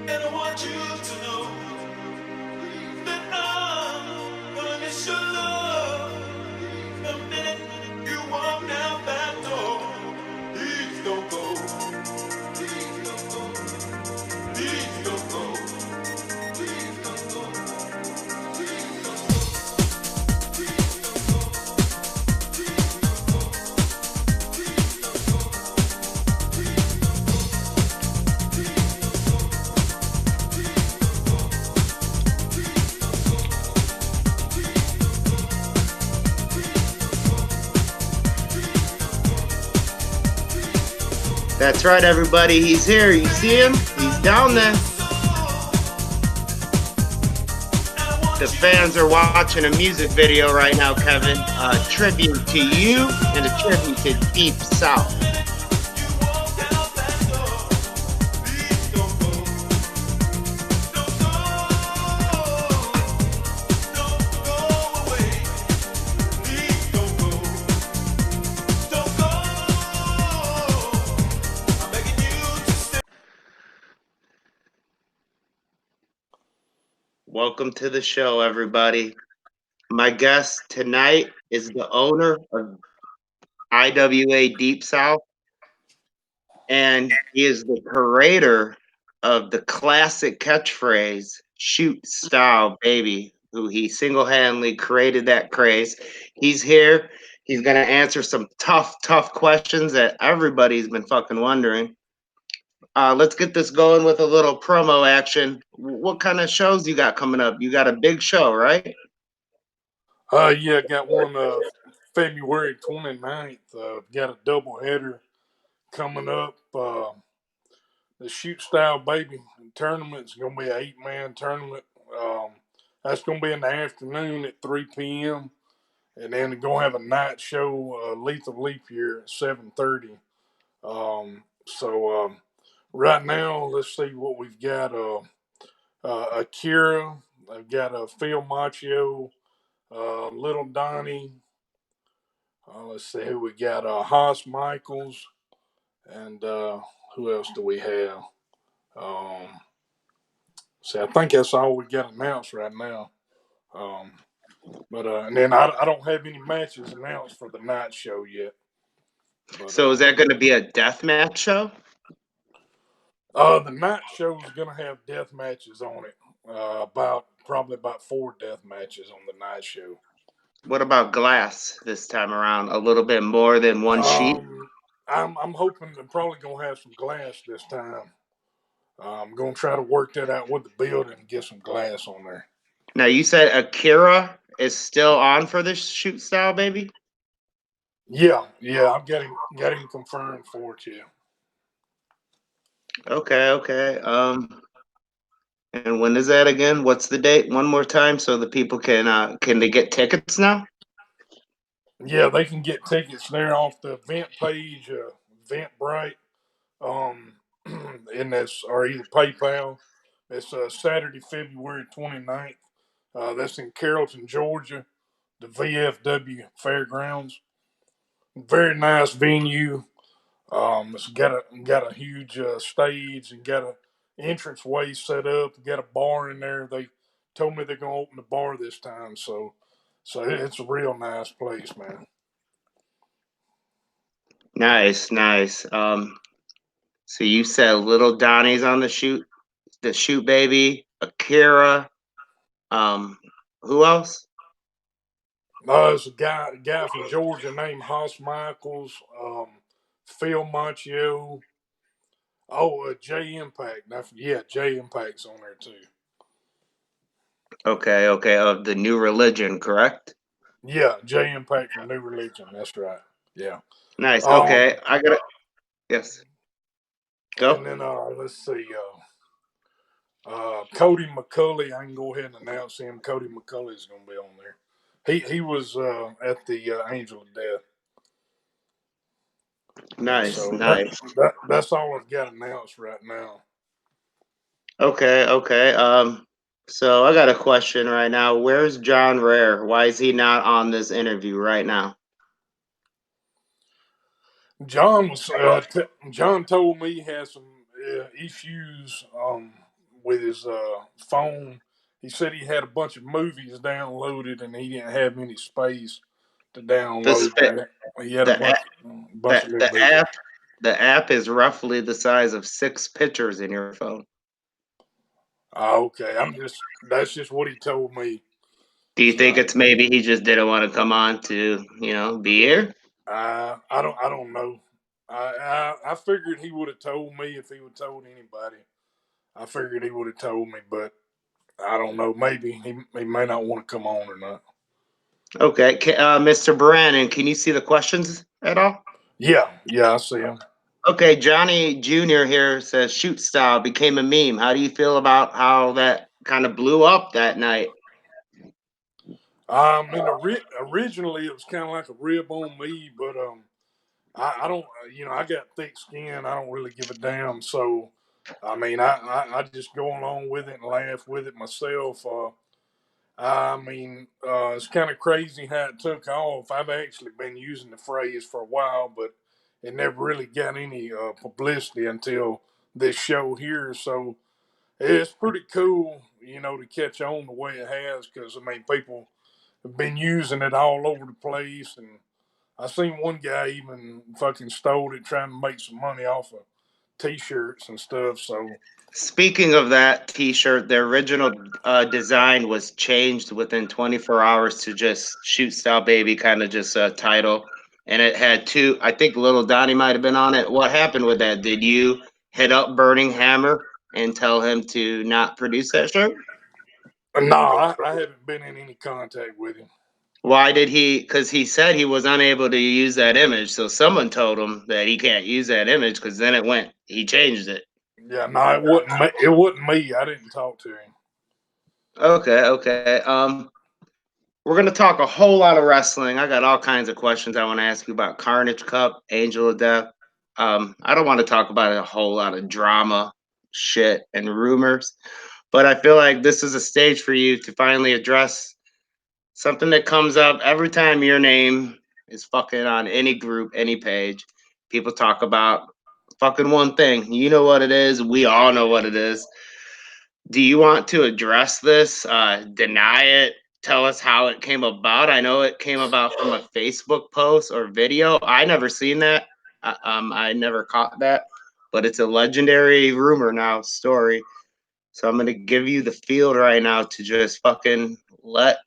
And I want you to know that I'm gonna miss your love the minute you walk out that door. Please don't go. Please don't go. Please don't go. Please don't go. Please don't go. Please don't go. Please don't go. Please don't go. Please don't go. Please don't go. That's right, everybody. He's here. You see him? He's down there. The fans are watching a music video right now, Kevin. A tribute to you and a tribute to Deep South. Welcome to the show, everybody. My guest tonight is the owner of IWA Deep South, and he is the creator of the classic catchphrase, shoot style, baby, who he single-handedly created that craze. He's here. He's going to answer some tough questions that everybody's been fucking wondering. Let's get this going with a little promo action. What kind of shows you got coming up? You got a big show, right? Yeah, got one February 29th. Got a doubleheader coming up. The Shoot Style Baby tournament's going to be an 8-man tournament. That's going to be in the afternoon at 3 p.m. And then we're going to have a night show, Lethal Leap Year at 7:30. Right now, let's see what we've got. Akira, I've got Phil Macchio, Little Donnie. Let's see who we got. Haas Michaels, and who else do we have? I think that's all we got announced right now. And then I don't have any matches announced for the night show yet. So is that going to be a death match show? The night show is going to have death matches on it. Probably about 4 death matches on the night show. What about glass this time around? A little bit more than one sheet? I'm hoping they're probably going to have some glass this time. I'm going to try to work that out with the building and get some glass on there. Now, you said Akira is still on for this shoot style, baby? Yeah, I'm getting confirmed for it, yeah. Okay. And when is that again? What's the date? One more time so the people can they get tickets now? Yeah, they can get tickets there off the event page, Eventbrite, and that's or either PayPal. It's Saturday, February 29th. That's in Carrollton, Georgia, the VFW Fairgrounds. Very nice venue. It's got a huge stage and got a entranceway set up. Got a bar in there. They told me they're gonna open the bar this time, so it's a real nice place, man. Nice. So you said Little Donnie's on the shoot baby, Akira. Who else? There's a guy from Georgia named Haas Michaels, Phil Macchio. J Impact. J Impact's on there too. Okay. Of the New Religion, correct? Yeah, J Impact from New Religion. That's right. Yeah. Nice. Okay. I got it. Yes. Go. And then let's see. Cody McCulley, I can go ahead and announce him. Cody McCulley is going to be on there. He was at the Angel of Death. Nice. That's all I've got announced right now. Okay. So I got a question right now. Where's John Rare? Why is he not on this interview right now? John told me he had some issues with his phone. He said he had a bunch of movies downloaded and he didn't have any space to download that. He had a the bunch of little the movies. app is roughly the size of 6 pictures in your phone. Okay, that's just what he told me. Do you think So, it's maybe he just didn't want to come on to, be here? I don't know. I figured he would have told me if he would have told anybody. I figured he would have told me, but I don't know. Maybe he may not want to come on or not. Okay, Mr. Brannen, can you see the questions at all? Yeah, I see him. Okay, Johnny Jr. here says shoot style became a meme. How do you feel about how that kind of blew up that night? Originally it was kind of like a rib on me, but I don't, I got thick skin. I don't really give a damn. So, I just go along with it and laugh with it myself. It's kind of crazy how it took off. I've actually been using the phrase for a while, but it never really got any publicity until this show here. So it's pretty cool, to catch on the way it has because, people have been using it all over the place. And I seen one guy even fucking stole it trying to make some money off of t-shirts and stuff. So Speaking of that T-shirt, the original design was changed within 24 hours to just "Shoot Style Baby," kind of just a title, and it had two. I think Little Donnie might have been on it. What happened with that? Did you hit up Burning Hammer and tell him to not produce that shirt? no, I haven't been in any contact with him. Why did he? Because he said he was unable to use that image, so someone told him that he can't use that image because then he changed it. Yeah, no, it wasn't me. It wasn't me. I didn't talk to him. Okay. We're gonna talk a whole lot of wrestling. I got all kinds of questions I want to ask you about Carnage Cup, Angel of Death. I don't want to talk about a whole lot of drama, shit, and rumors, but I feel like this is a stage for you to finally address something that comes up every time your name is fucking on any group, any page. People talk about fucking one thing. You know what it is. We all know what it is. Do you want to address this? Deny it? Tell us how it came about. I know it came about from a Facebook post or video. I never seen that. I never caught that, but it's a legendary rumor now story. So I'm gonna give you the field right now to just fucking let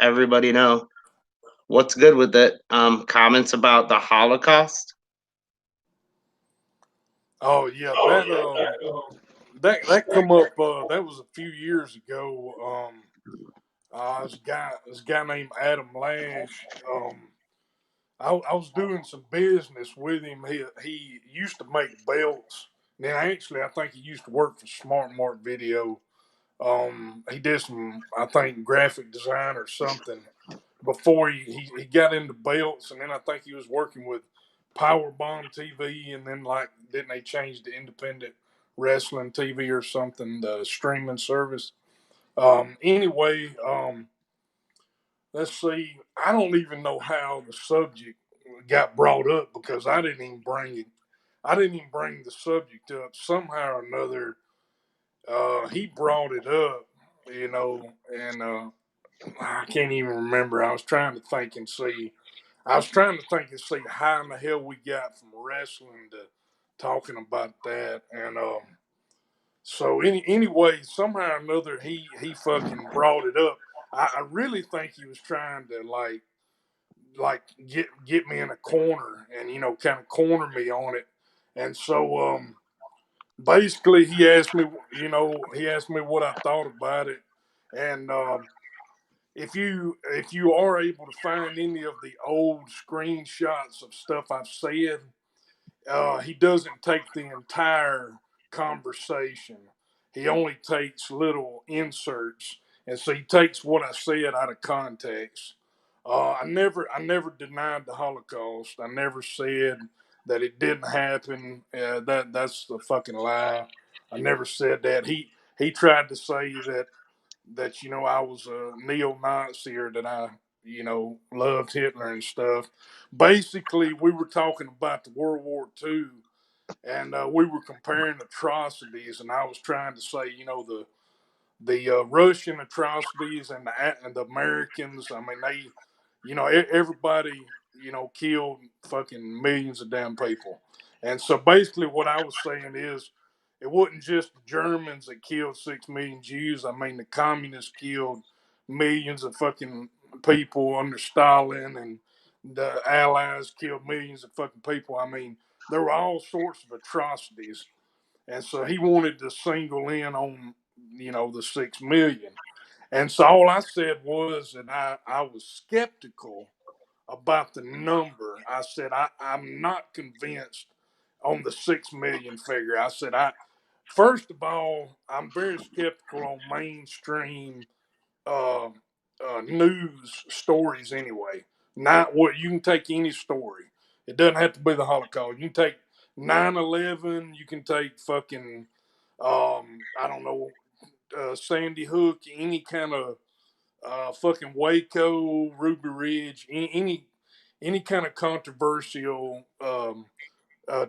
everybody know what's good with it. Comments about the Holocaust. Oh yeah, that come up. That was a few years ago. This guy named Adam Lash. I was doing some business with him. He used to make belts. Then actually, I think he used to work for Smart Mark Video. He did some, I think, graphic design or something before he got into belts, and then I think he was working with Powerbomb TV, and then didn't they change to Independent Wrestling TV or something, the streaming service? Anyway, let's see. I don't even know how the subject got brought up because I didn't even bring it. I didn't even bring the subject up. Somehow or another, he brought it up, and I can't even remember. I was trying to think and see. I was trying to think and see how in the hell we got from wrestling to talking about that, and so anyway, somehow or another, he fucking brought it up. I really think he was trying to like get me in a corner and kind of corner me on it, and so basically he asked me what I thought about it, and if you are able to find any of the old screenshots of stuff I've said, he doesn't take the entire conversation. He only takes little inserts, and so he takes what I said out of context. I never denied the Holocaust. I never said that it didn't happen. That's a fucking lie. I never said that. He tried to say that I was a neo-Nazi or that I loved Hitler and stuff. Basically, we were talking about the World War II, and we were comparing atrocities, and I was trying to say, the Russian atrocities and the Americans. I mean, everybody, killed fucking millions of damn people. And so basically, what I was saying is, it wasn't just the Germans that killed 6 million Jews. I mean, the communists killed millions of fucking people under Stalin, and the Allies killed millions of fucking people. I mean, there were all sorts of atrocities, and so he wanted to single in on, the 6 million. And so all I said was that I was skeptical about the number. I said I'm not convinced on the 6 million figure. I said first of all, I'm very skeptical on mainstream uh, news stories anyway. Not what you can take any story. It doesn't have to be the Holocaust. You can take 9/11. You can take fucking I don't know, Sandy Hook, any kind of fucking Waco, Ruby Ridge, any kind of controversial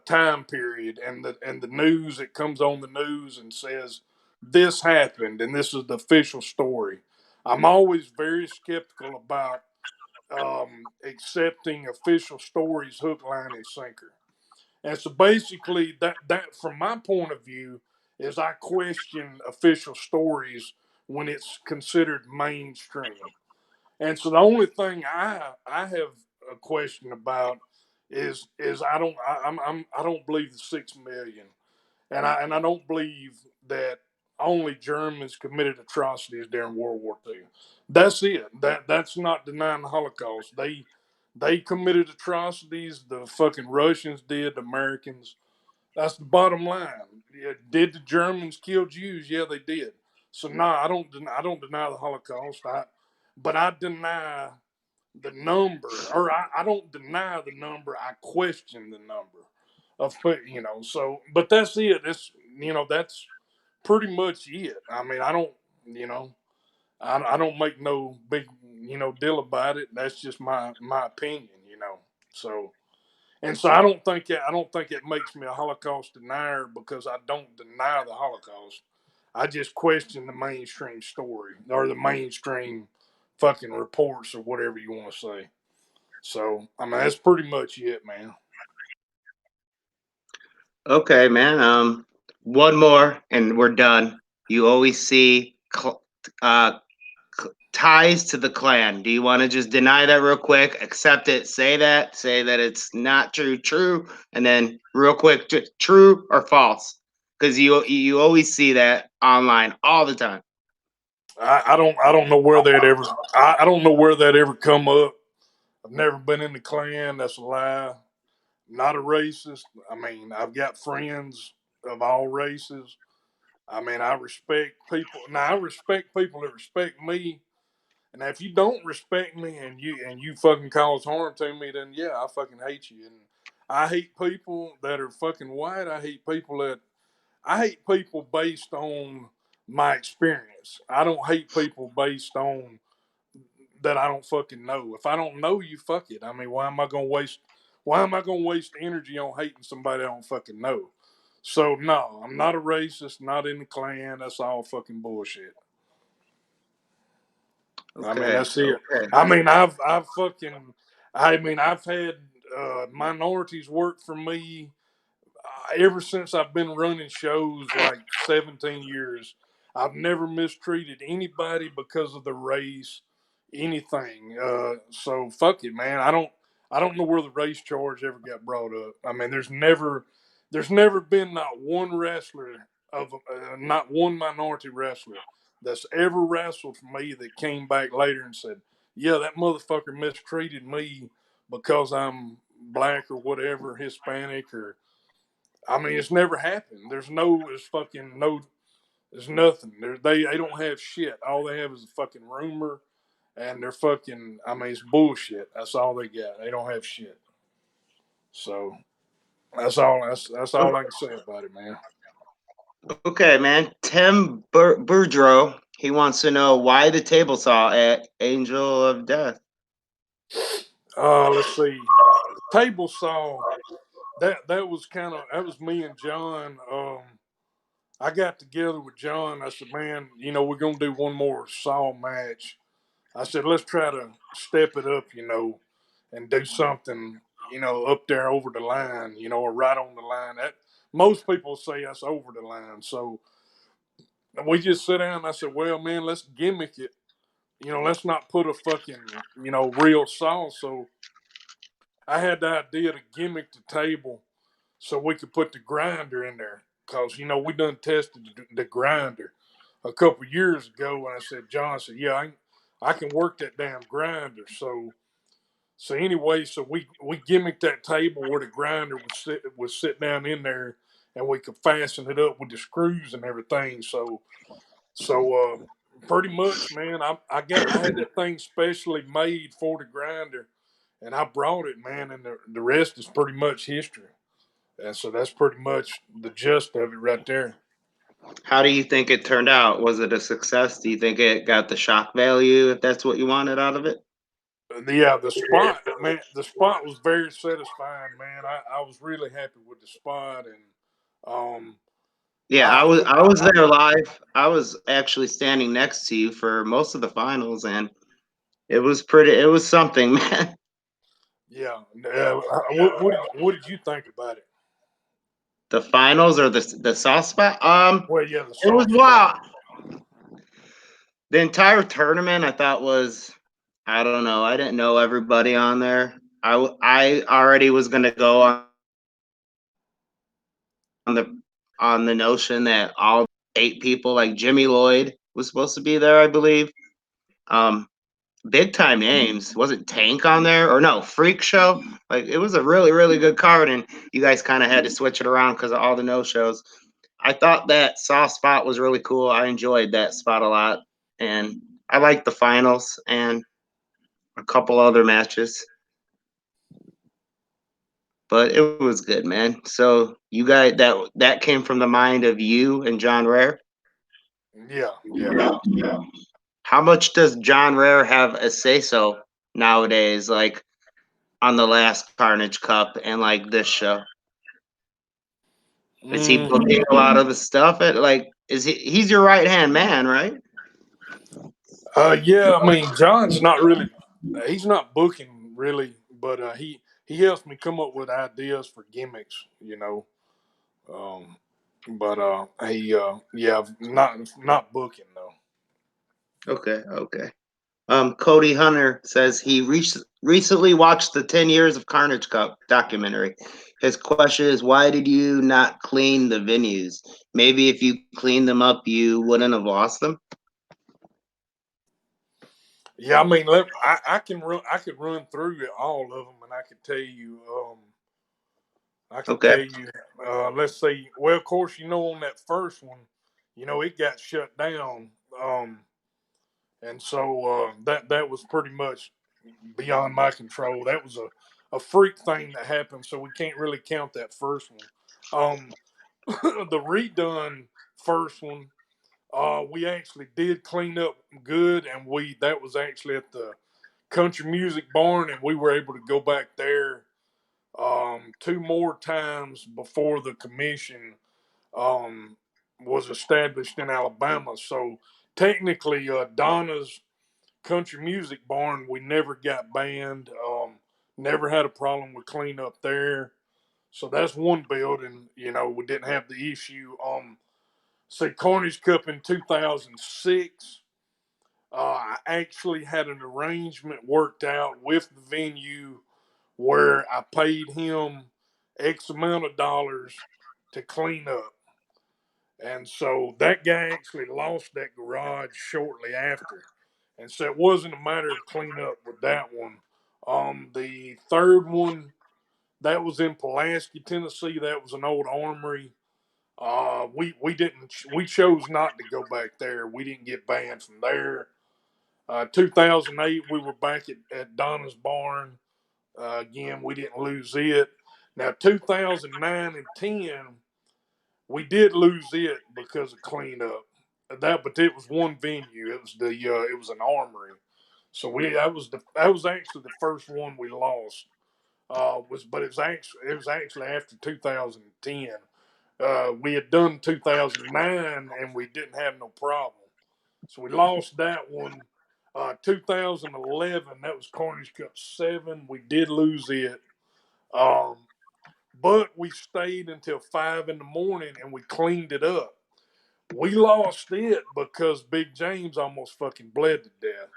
time period, and the news that comes on the news and says this happened and this is the official story. I'm always very skeptical about accepting official stories hook, line, and sinker. And so basically, that from my point of view is I question official stories when it's considered mainstream. And so the only thing I have a question about is I don't believe the 6 million, and I don't believe that only Germans committed atrocities during World War II. That's it. That's not denying the Holocaust. They committed atrocities. The fucking Russians did. The Americans. That's the bottom line. Yeah, did the Germans kill Jews? Yeah, they did. So no, I don't deny the Holocaust. But I deny the number, or I don't deny the number. I question the number of So, but that's it. That's pretty much it. I mean, I don't, you know, I don't make no big, deal about it. That's just my opinion. So, and so I don't think it makes me a Holocaust denier because I don't deny the Holocaust. I just question the mainstream story or the mainstream fucking reports or whatever you want to say. So I mean that's pretty much it, man. Okay, man. One more and we're done. You always see ties to the Klan. Do you want to just deny that real quick? Accept it. Say that it's not true. True, and then real quick, true or false? Because you always see that online all the time. I don't know where that ever I don't know where that ever come up. I've never been in the Klan. That's a lie. Not a racist. I mean, I've got friends of all races. I mean, I respect people. Now, I respect people that respect me. And if you don't respect me and you fucking cause harm to me, then yeah, I fucking hate you. And I hate people that are fucking white. I hate people based on my experience. I don't hate people based on that I don't fucking know. If I don't know you, fuck it. I mean, why am I gonna waste energy on hating somebody I don't fucking know? So no, I'm not a racist, not in the Klan. That's all fucking bullshit. I mean, Okay. that's it. Okay. I mean, I've had minorities work for me ever since I've been running shows like 17 years. I've never mistreated anybody because of the race, anything. So fuck it, man. I don't know where the race charge ever got brought up. I mean, there's never been not one wrestler not one minority wrestler that's ever wrestled for me that came back later and said, "Yeah, that motherfucker mistreated me because I'm black or whatever, Hispanic or." I mean, it's never happened. It's fucking no, there's nothing. They don't have shit. All they have is a fucking rumor, and they're fucking. I mean, it's bullshit. That's all they got. They don't have shit. So that's all I can say about it, man. Okay, man. Tim Boudreau, he wants to know why the table saw at Angel of Death. Let's see. The table saw. that was me and John. I got together with John. I said, man, we're gonna do one more Saw match. I said, let's try to step it up, and do something, up there over the line, or right on the line. That most people say that's over the line. So we just sit down and I said, well, man, let's gimmick it. Let's not put a fucking, real Saw. So I had the idea to gimmick the table so we could put the grinder in there. Because, we done tested the grinder a couple years ago. And I said, John said, yeah, I can work that damn grinder. So anyway, so we gimmicked that table where the grinder would sit down in there, and we could fasten it up with the screws and everything. So pretty much, man, I had that thing specially made for the grinder, and I brought it, man, and the rest is pretty much history. And so that's pretty much the gist of it right there. How do you think it turned out? Was it a success? Do you think it got the shock value, if that's what you wanted out of it? Yeah, the spot, man, the spot was very satisfying, man. I was really happy with the spot, and um, Yeah, I, I was there live. I was actually standing next to you for most of the finals, and it was something, man. yeah. What did you think about it? The finals or the soft spot? Well, yeah, the It was soft spot. wow. The entire tournament I thought was, I don't know. I didn't know everybody on there. I already was gonna go the on the notion that all 8 people, like Jimmy Lloyd was supposed to be there, I believe. Um, big time names. Wasn't Tank on there or no Freak Show? Like it was a really really good card, and you guys kind of had to switch it around because of all the no shows. I thought that soft spot was really cool. I enjoyed that spot a lot, and I liked the finals and a couple other matches. But it was good, man. So you guys that came from the mind of you and John Rare. Yeah, yeah. How much does John Rare have a say so nowadays, like on the last Carnage Cup and like this show? Is he Mm, booking a lot of the stuff? At like, he's your right hand man, right? yeah. I mean, John's not really. He's not booking really, but he helps me come up with ideas for gimmicks. Um, but he yeah, not booking though. Okay, okay. Cody Hunter says he recently watched the 10 Years of Carnage Cup documentary. His question is, why did you not clean the venues? Maybe if you cleaned them up, you wouldn't have lost them. Yeah, I mean, I can run. I could run through all of them, and I could tell you. I could Okay, tell you. Let's see. Well, of course, on that first one, it got shut down, and so that was pretty much beyond my control. That was a freak thing that happened, so we can't really count that first one. The redone first one, we actually did clean up good, and that was actually at the country music barn, and we were able to go back there 2 more times before the commission um, was established in Alabama. So technically, Donna's country music barn, we never got banned. Never had a problem with cleanup there. So that's one building, we didn't have the issue. Say Carnage Cup in 2006. I actually had an arrangement worked out with the venue where I paid him X amount of dollars to clean up. And so that guy actually lost that garage shortly after. And so it wasn't a matter of cleanup with that one. The third one, that was in Pulaski, Tennessee. That was an old armory. We chose not to go back there. We didn't get banned from there. 2008, we were back at Donna's barn. Again, we didn't lose it. Now, 2009 and 10, we did lose it because of cleanup. But it was one venue. It was an armory. So that was actually the first one we lost. But it was actually after 2010. We had done 2009 and we didn't have no problem. So we lost that one. 2011, that was Carnage Cup 7. We did lose it. But we stayed until 5 in the morning and we cleaned it up. We lost it because Big James almost fucking bled to death.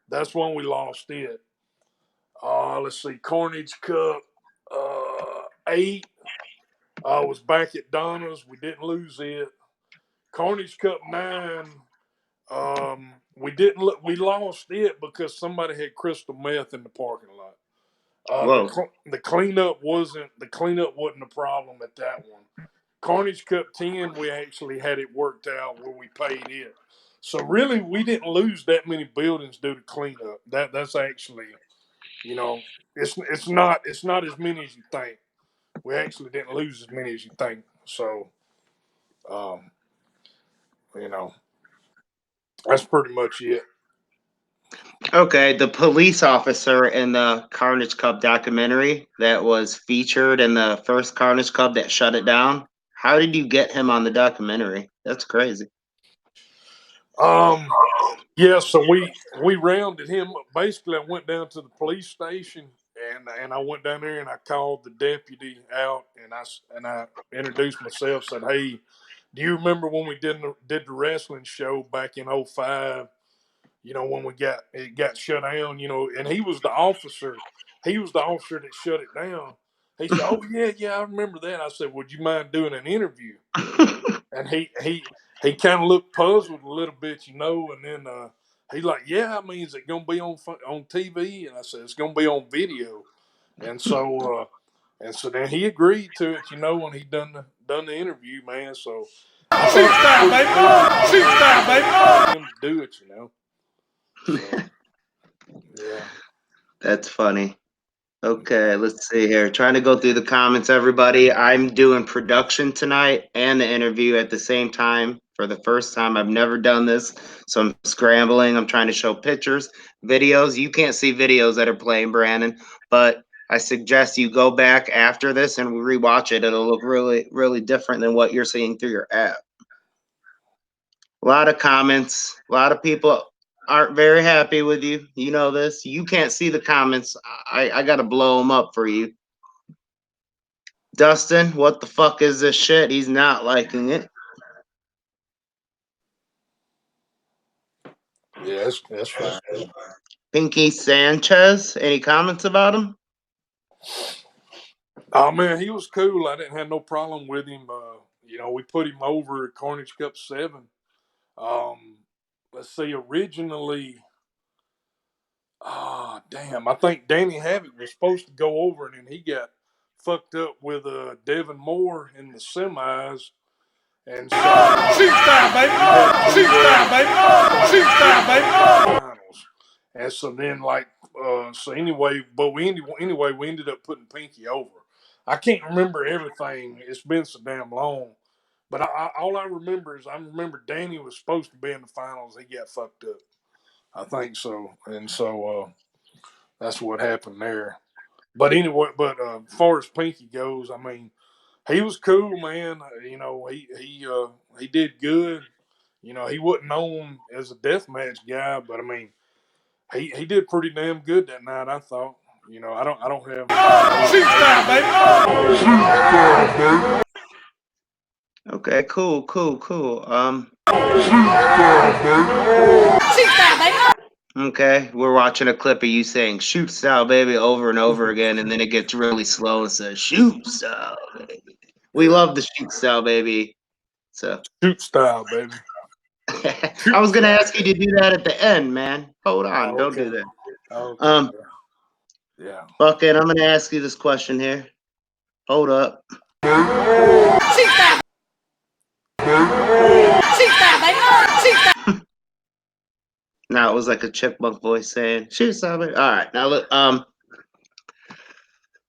That's when we lost it. Let's see, Carnage Cup 8 was back at Donna's. We didn't lose it. Carnage Cup 9, we lost it because somebody had crystal meth in the parking lot. Whoa. The cleanup wasn't a problem at that one. Carnage Cup 10, we actually had it worked out where we paid it. So really, we didn't lose that many buildings due to cleanup. That's actually, it's not as many as you think. We actually didn't lose as many as you think. So, that's pretty much it. Okay, the police officer in the Carnage Cup documentary that was featured in the first Carnage Cup that shut it down. How did you get him on the documentary? That's crazy. Yeah, so we rounded him up. Basically, I went down to the police station and I went down there and I called the deputy out and I introduced myself. Said, "Hey, do you remember when we did the wrestling show back in 05? When it got shut down. And he was the officer. He was the officer that shut it down." He said, "Oh yeah, I remember that." I said, "Would you mind doing an interview?" And he kind of looked puzzled a little bit, and then he's like, "Yeah, I mean, is it gonna be on TV?" And I said, "It's gonna be on video." And so then he agreed to it, when he done the interview, man. So Shoot style, baby! Shoot style, baby! him to do it, So, yeah. That's funny. Okay, let's see here. Trying to go through the comments, everybody. I'm doing production tonight and the interview at the same time for the first time. I've never done this, so I'm scrambling. I'm trying to show pictures, videos. You can't see videos that are playing, Brannen, but I suggest you go back after this and rewatch it. It'll look really, really different than what you're seeing through your app. A lot of comments. A lot of people aren't very happy with you. You know this. You can't see the comments. I got to blow them up for you. Dustin, what the fuck is this shit? He's not liking it. Yeah, that's fine. Pinky Sanchez, any comments about him? Oh man, he was cool. I didn't have no problem with him. We put him over at Carnage Cup 7. Let's see, originally, damn, I think Danny Havoc was supposed to go over, and then he got fucked up with Devin Moore in the semis. And so, Shoot style, baby! Shoot style, baby! Shoot style, baby! Finals. And so then, we ended up putting Pinky over. I can't remember everything. It's been so damn long. But all I remember is Danny was supposed to be in the finals. He got fucked up. I think so. And so that's what happened there. But anyway, as far as Pinky goes, I mean, he was cool, man. He did good. He wasn't known as a deathmatch guy, but I mean, he did pretty damn good that night. I thought. I don't have. Shoot style, baby! Okay, cool. Okay, we're watching a clip of you saying "shoot style, baby" over and over again, and then it gets really slow and says "shoot style, baby." We love the shoot style, baby. So Shoot style, baby. I was gonna ask you to do that at the end, man. Hold on, don't do that. Okay. Yeah. Bucket, I'm gonna ask you this question here. Hold up. Now it was like a chipmunk voice saying, "Shoot something." All right, now look.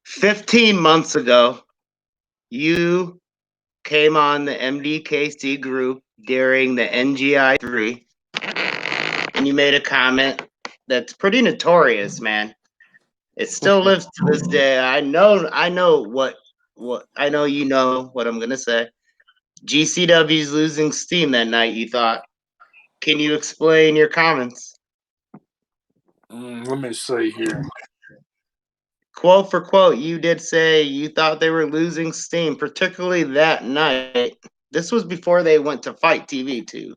15 months ago, you came on the MDKC group during the NGI 3, and you made a comment that's pretty notorious, man. It still lives to this day. I know what I know you know what I'm gonna say. GCW's losing steam that night, you thought. Can you explain your comments? Let me see here. Quote for quote, you did say you thought they were losing steam, particularly that night. This was before they went to Fight TV too.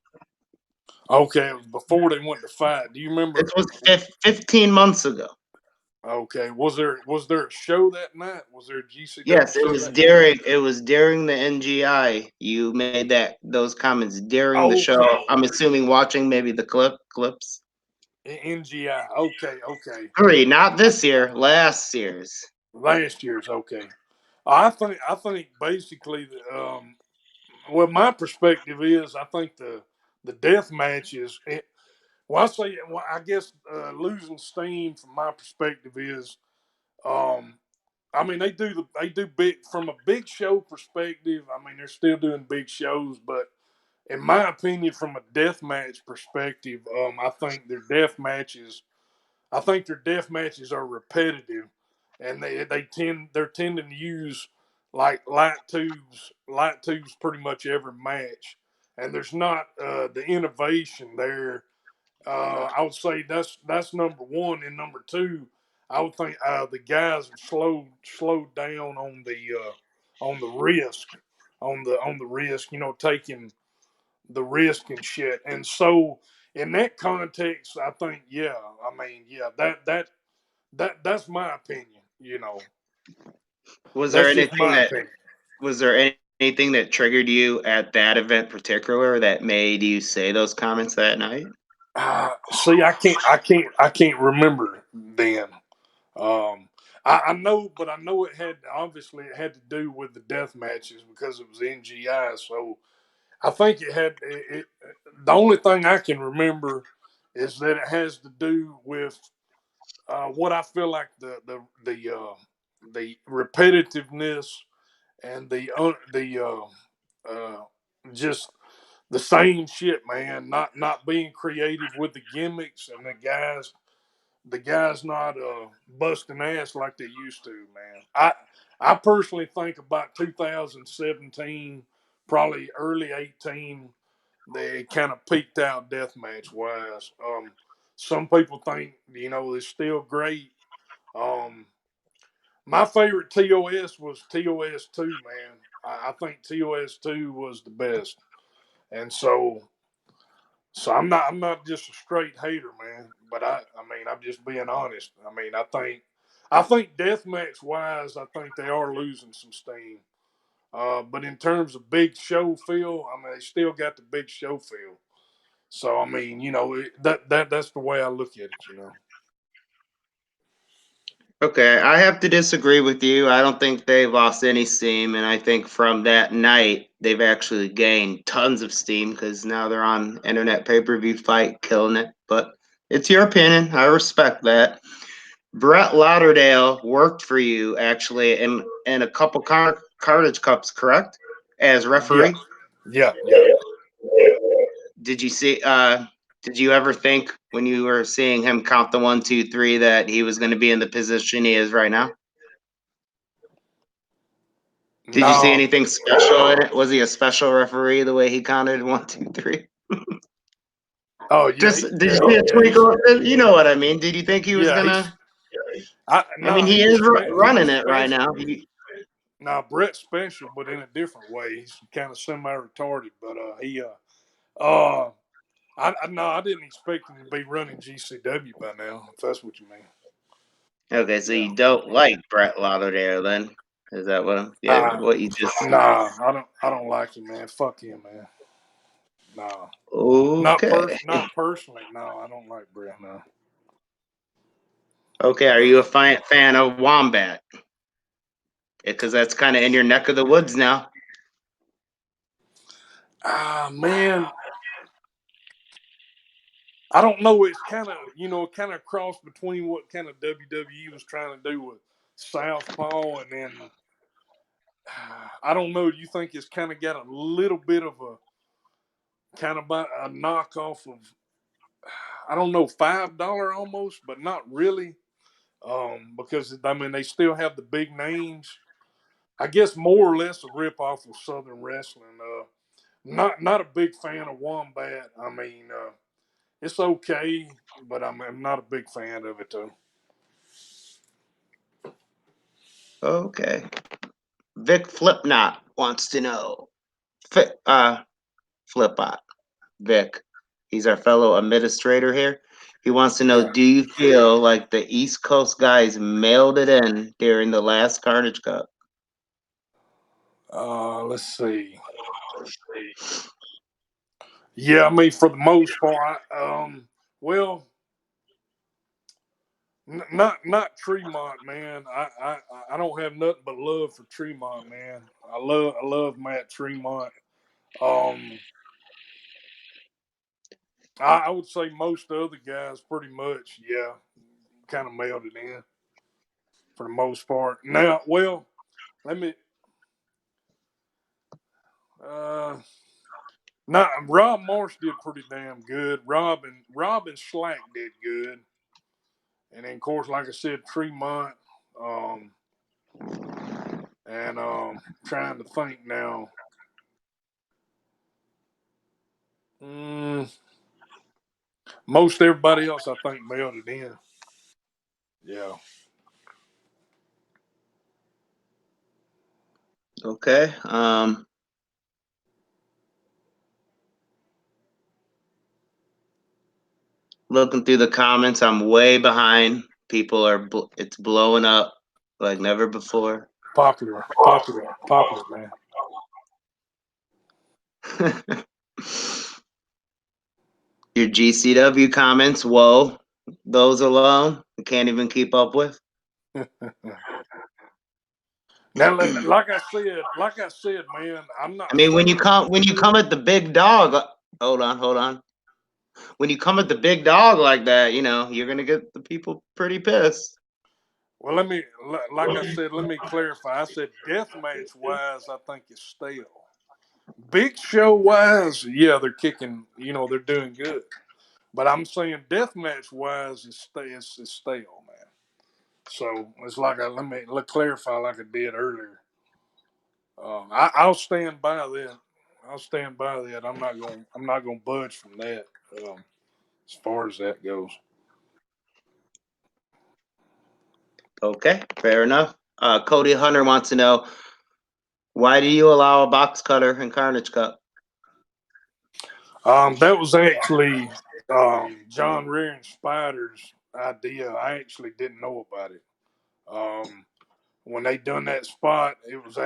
Okay, it was before they went to fight. Do you remember? This was 15 months ago. Okay, was there a show that night? Was there a GCW Yes, show that night? it was during the NGI. You made those comments during the show. Okay, I'm assuming watching maybe the clips. NGI. Okay, okay. 3, not this year, last year's. Last year's okay. I think basically, well, my perspective is I think the death matches. Well, I guess losing steam from my perspective is, um, I mean they do big from a big show perspective. I mean they're still doing big shows, but in my opinion, from a death match perspective, I think their death matches are repetitive, and they're tending to use like light tubes pretty much every match, and there's not the innovation there. I would say that's number one, and number two, I would think the guys have slowed down on the risk on the risk, taking the risk and shit. And so in that context, I think, yeah, I mean, yeah, that's my opinion. Was there That's just anything my that opinion. anything that triggered you at that event particular that made you say those comments that night? See, I can't remember then. Um, I know, but I know it had to do with the death matches because it was NGI. So I think the only thing I can remember is that it has to do with what I feel like the repetitiveness and uh, just the same shit, man. Not being creative with the gimmicks, and the guys not busting ass like they used to, man. I personally think about 2017, probably early 18. They kind of peaked out deathmatch wise. Some people think it's still great. Um, my favorite TOS was TOS two, man. I think TOS two was the best, and so I'm not just a straight hater, man. But I mean I'm just being honest. I mean I think deathmatch wise, I think they are losing some steam. But in terms of big show feel, I mean they still got the big show feel. So I mean, that's the way I look at it. Okay, I have to disagree with you. I don't think they've lost any steam, and I think from that night they've actually gained tons of steam because now they're on internet pay-per-view fight, killing it. But it's your opinion. I respect that. Brett Lauderdale worked for you actually in a couple Carnage Cups, correct? As Yeah, referee. yeah, yeah. Did you see? Did you ever think when you were seeing him count the 1, 2, 3 that he was going to be in the position he is right now? Did you see No. anything special in it? Was he a special referee the way he counted 1, 2, 3? Oh yeah, Just did you yeah, see a yeah. twinkle? You know what I mean? Did you think he was Yeah, gonna? I mean, he he was is he running was it right special. now. Now Brett's special, but in a different way. He's kind of semi-retarded, but uh, I didn't expect him to be running GCW by now. If that's what you mean. Okay, so Yeah. you don't like Brett Lauderdale then? Is that yeah, what you just? Nah, I don't like him, man. Fuck him, man. Nah, Okay. not personally. No, I don't like Brett. No. Okay, are you a fan of Wombat? Because that's kind of in your neck of the woods now. Man, I don't know. It's kind of cross between what kind of WWE was trying to do with Southpaw, and then I don't know. Do you think it's kind of got a little bit of a kind of a knockoff of I don't know $5 almost, but not really. Because I mean they still have the big names. I guess more or less a ripoff of Southern wrestling. Not a big fan of Wombat. I mean, it's okay, but I'm not a big fan of it though. Okay. Vic Flipknot wants to know. Flipbot. Vic. He's our fellow administrator here. He wants to know, Yeah. do you feel like the East Coast guys mailed it in during the last Carnage Cup? Let's see. Yeah, I mean for the most part, well, not Tremont, man. I don't have nothing but love for Tremont, man. I love Matt Tremont. Um, I would say most other guys pretty much, yeah, kind of mailed it in for the most part. Now, well, let me. Not Rob Marsh did pretty damn good. Rob and Slack did good, and then of course, like I said, Tremont. Um, and trying to think now. Mm, most everybody else, I think, mailed it in. Yeah. Okay. Looking through the comments, I'm way behind. People are, it's blowing up like never before. Popular, man. Your GCW comments, whoa, those alone, you can't even keep up with. Now, like I said, man, I'm I not mean, when saying. you come at the big dog, hold on. When you come at the big dog like that, you're gonna get the people pretty pissed. Well, like I said, let me clarify. I said deathmatch wise, I think it's stale. Big show wise, yeah, they're kicking. They're doing good. But I'm saying deathmatch wise, it's stale, man. So it's like let clarify like I did earlier. I'll stand by that. I'll stand by that. I'm not gonna budge from that. As far as that goes. Okay, fair enough. Cody Hunter wants to know, why do you allow a box cutter in Carnage Cup? That was actually John Rearing Spider's idea. I actually didn't know about it. When they done that spot, it was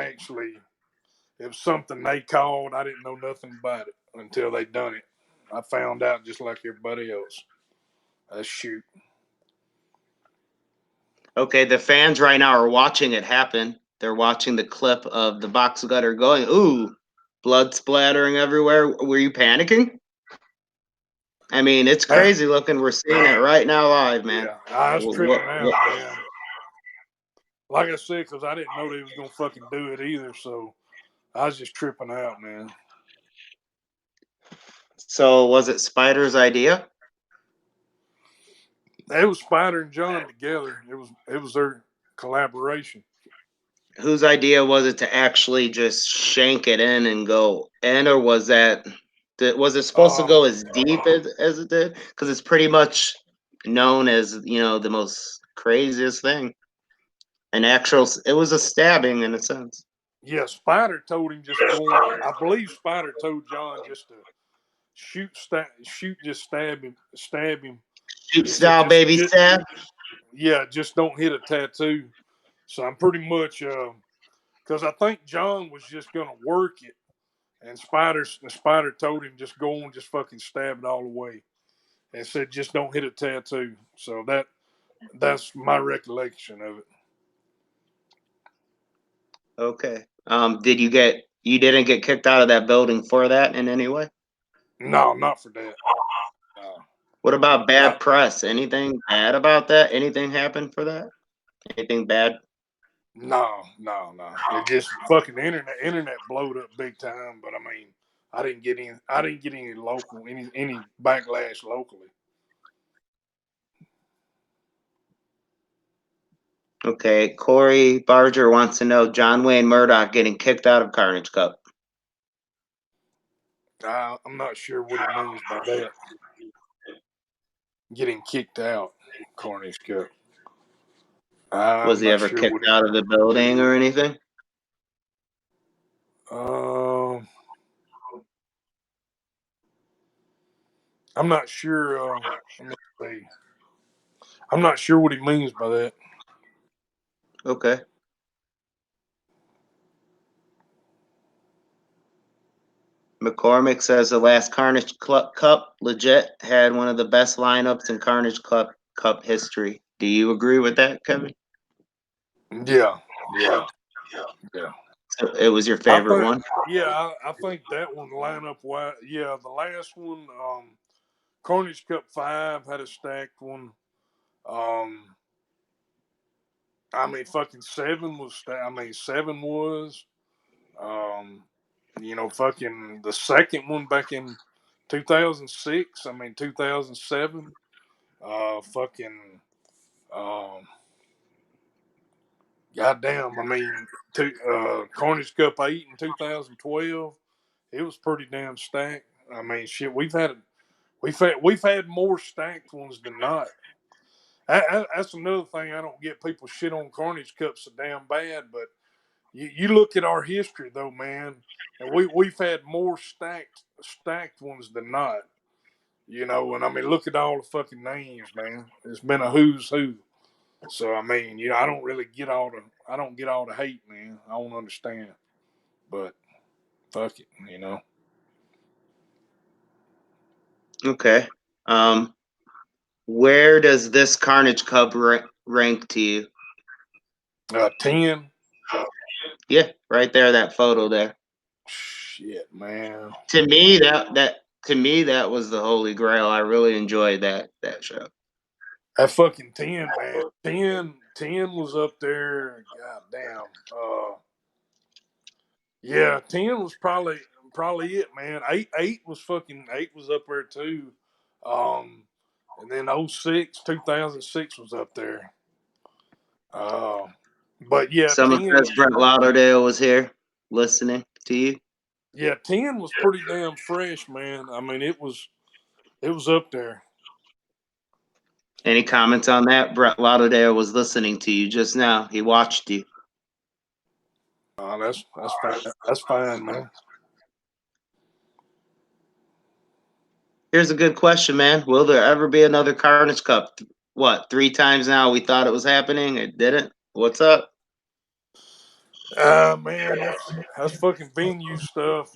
something they called. I didn't know nothing about it until they done it. I found out just like everybody else. Shoot. Okay, the fans right now are watching it happen. They're watching the clip of the box cutter going, ooh, blood splattering everywhere. Were you panicking? I mean, it's Ah, crazy looking. We're seeing it right now live, man. yeah, I was tripping out, What- man. Like I said, because I didn't know they was gonna fucking do it either, so I was just tripping out, man. So was it Spider's idea? It was Spider and John together. It was their collaboration. Whose idea was it to actually just shank it in and go in, or was it supposed to go Um, as deep as it did? Because it's pretty much known as the most craziest thing. It was a stabbing in a sense. yeah, Spider told him just going. I believe Spider told John just to shoot, just stab him. Shoot He said style baby stab. yeah, just don't hit a tattoo. So I'm pretty much because I think John was just gonna work it, and Spider told him just go on, just fucking stab it all the way, and said just don't hit a tattoo. So that's my recollection of it. Okay. You didn't get kicked out of that building for that in any way? No, not for that. No, What about no, bad press? Anything bad about that? Anything happened for that? Anything bad? no. It just fucking internet blowed up big time. But I mean, I didn't get any local any backlash locally. Okay, Corey Barger wants to know John Wayne Murdoch getting kicked out of Carnage Cup. I'm not sure what he means by that. Getting kicked out, Carnage Cup. Was I'm he not ever sure kicked what he. out of the building or anything? I'm not sure. Let me see. I'm not sure what he means by that. Okay. McCormick says the last Carnage Cup legit had one of the best lineups in Carnage Cup history. Do you agree with that, Kevin? Yeah. So it was your I favorite think. one? Yeah, I think that one lineup. Yeah, the last one, Carnage Cup 5 had a stacked one. I mean, fucking 7 was. I mean, 7 was. Um, fucking the second one back in 2006. I mean, 2007. Fucking. Um, Goddamn. I mean, Carnage Cup 8 in 2012. It was pretty damn stacked. I mean, shit. We've had more stacked ones than not. That's another thing I don't get. People shit on Carnage Cup so damn bad, but you look at our history though, man, and we've had more stacked ones than not. And I mean, look at all the fucking names, man. It's been a who's who. So I mean, I don't get all the hate, man. I don't understand, but fuck it. Okay. Where does this Carnage Cup rank to you? 10. Yeah, right there, that photo there. Shit, man. To me that was the holy grail. I really enjoyed that show. That fucking 10, man. 10 was up there. God damn. Yeah, 10 was probably it, man. 8 was up there too. Um, and then 2006 was up there. Uh, but yeah, Someone 10, says Brent Lauderdale was here listening to you. yeah, 10 was pretty damn fresh, man. I mean, it was up there. Any comments on that? Brent Lauderdale was listening to you just now. He watched you. That's fine. That's fine, man. Here's a good question, man. Will there ever be another Carnage Cup? What, 3 times now we thought it was happening? It didn't? What's up? Man, that's fucking venue stuff.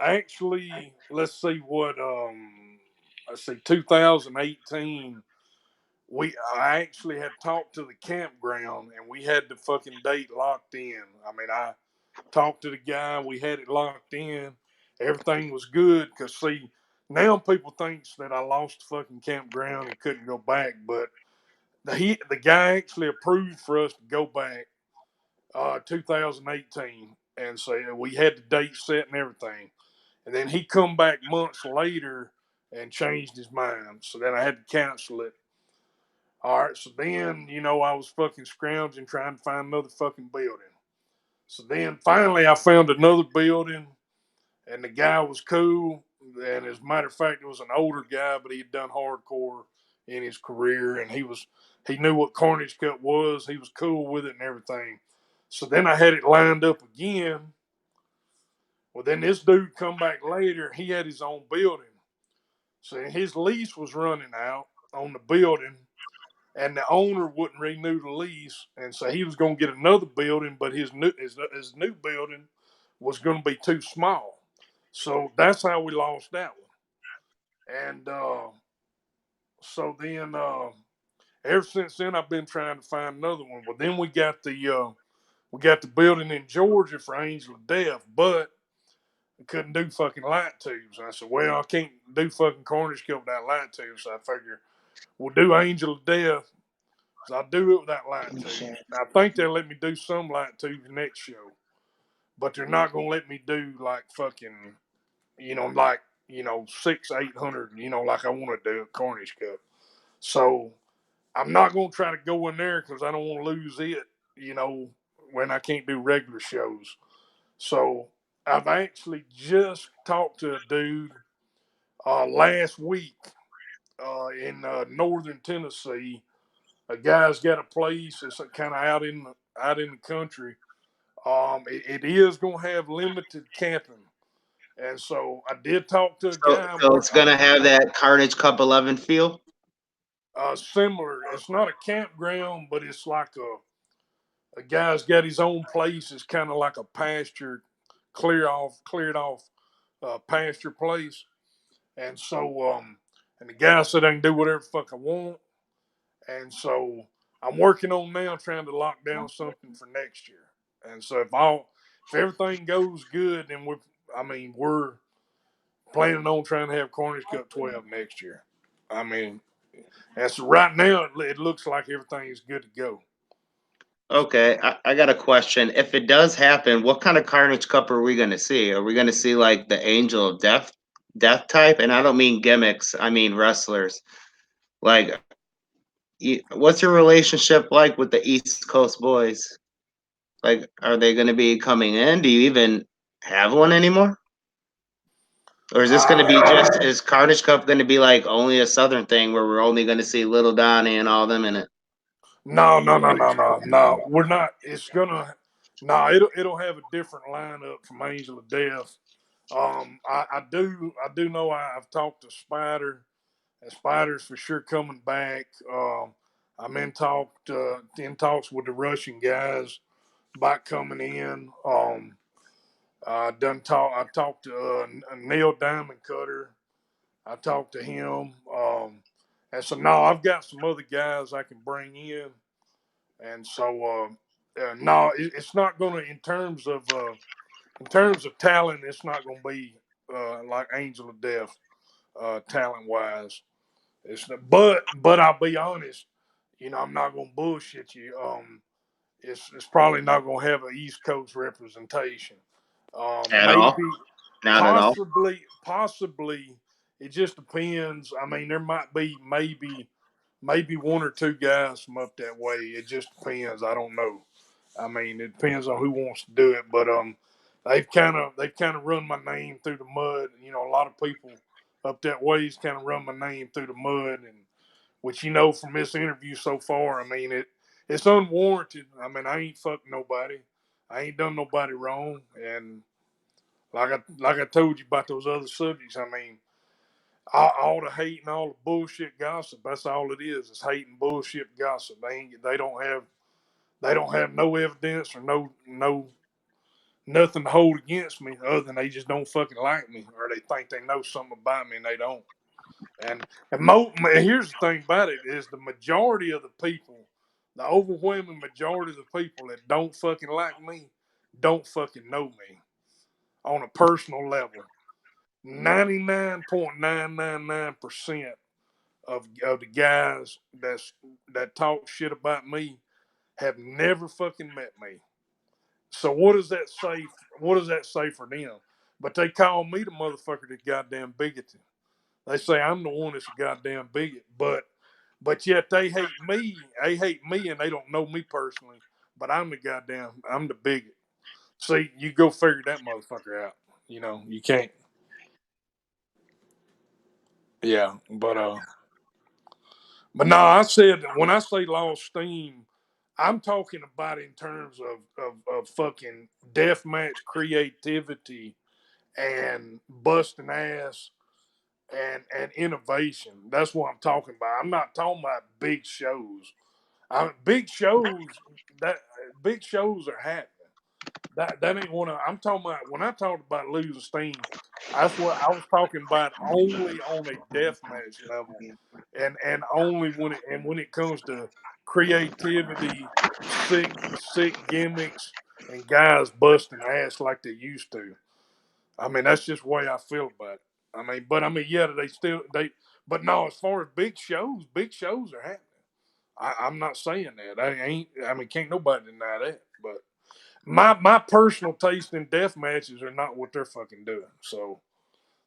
Actually, let's see, 2018. I actually had talked to the campground and we had the fucking date locked in. I mean, I talked to the guy, we had it locked in. Everything was good because see, now people thinks that I lost the fucking campground and couldn't go back, but the guy actually approved for us to go back 2018, and so we had the date set and everything. And then he come back months later and changed his mind. So then I had to cancel it. All right, so then I was fucking scrounging trying to find another fucking building. So then finally I found another building, and the guy was cool. And as a matter of fact, it was an older guy, but he had done hardcore in his career, and he knew what Carnage Cup was. He was cool with it and everything. So then I had it lined up again. Well, then this dude come back later. He had his own building, so his lease was running out on the building, and the owner wouldn't renew the lease, and so he was going to get another building, but his new building was going to be too small. So that's how we lost that one. And so then ever since then, I've been trying to find another one. Well, then we got the building in Georgia for Angel of Death, but I couldn't do fucking light tubes. And I said, well, I can't do fucking Carnage Cup without light tubes. So I figure we'll do Angel of Death. So I'll do it without light tubes. I think they'll let me do some light tubes next show, but they're not gonna let me do like fucking, like 600, 800, like I want to do at Carnage Cup. So I'm not gonna try to go in there because I don't want to lose it. When I can't do regular shows. So I've actually just talked to a dude last week in northern Tennessee. A guy's got a place. It's kind of out in the country. It is gonna have limited camping, and so I did talk to a So, guy. so it's gonna have that Carnage Cup 11 feel. Similar. It's not a campground, but it's like a guy's got his own place. It's kind of like a pasture, cleared off pasture place, and so and the guy said I can do whatever the fuck I want, and so I'm working on now trying to lock down something for next year, and so if everything goes good, then we're planning on trying to have Carnage Cup 12 next year. I mean, as right now, it looks like everything is good to go. Okay, I got a question. If it does happen, what kind of Carnage Cup are we gonna see? Are we gonna see like the Angel of Death type? And I don't mean gimmicks. I mean wrestlers. Like, what's your relationship like with the East Coast boys? Like, are they gonna be coming in? Do you even have one anymore? Or is this going to be is Carnage Cup going to be like only a Southern thing where we're only going to see Little Donnie and all them in it? No. We're not. It's gonna. No, it'll have a different lineup from Angel of Death. I do know I've talked to Spider, and Spider's for sure coming back. I'm in talks with the Russian guys about coming in. I talked to Neil Diamond Cutter. I talked to him. And so no, I've got some other guys I can bring in, and so no, it's not going to in terms of talent, it's not going to be like Angel of Death talent wise. But I'll be honest, I'm not going to bullshit you. It's probably not going to have an East Coast representation. At all? Maybe, Not at all. possibly. It just depends. I mean, there might be maybe one or two guys from up that way. It just depends. I don't know. I mean, it depends on who wants to do it. But they've kind of run my name through the mud. A lot of people up that way's kind of run my name through the mud, and which from this interview so far. I mean, it's unwarranted. I mean, I ain't fucked nobody. I ain't done nobody wrong, and like I told you about those other subjects. I mean, all the hate and all the bullshit gossip. That's all it is. It's hate and bullshit gossip. They don't have no evidence or no nothing to hold against me other than they just don't fucking like me or they think they know something about me and they don't. And here's the thing about it is the majority of the people, the overwhelming majority of the people that don't fucking like me, don't fucking know me on a personal level. 99.999% of the guys that talk shit about me have never fucking met me. So what does that say? What does that say for them? But they call me the motherfucker that goddamn bigoted. They say I'm the one that's a goddamn bigot, but yet they hate me. They hate me, and they don't know me personally. But I'm the bigot. See, you go figure that motherfucker out. You can't. Yeah, but no, I said when I say lost steam, I'm talking about in terms of fucking deathmatch creativity and busting ass and innovation. That's what I'm talking about. I'm not talking about big shows. Big shows that big shows are happening. That ain't one of I'm talking about when I talked about losing steam. That's what I was talking about only on a deathmatch level, and only when it comes to creativity, sick gimmicks, and guys busting ass like they used to. I mean, that's just the way I feel about it. Yeah, but no, as far as big shows are happening. I'm not saying that. Can't nobody deny that. But my personal taste in death matches are not what they're fucking doing. So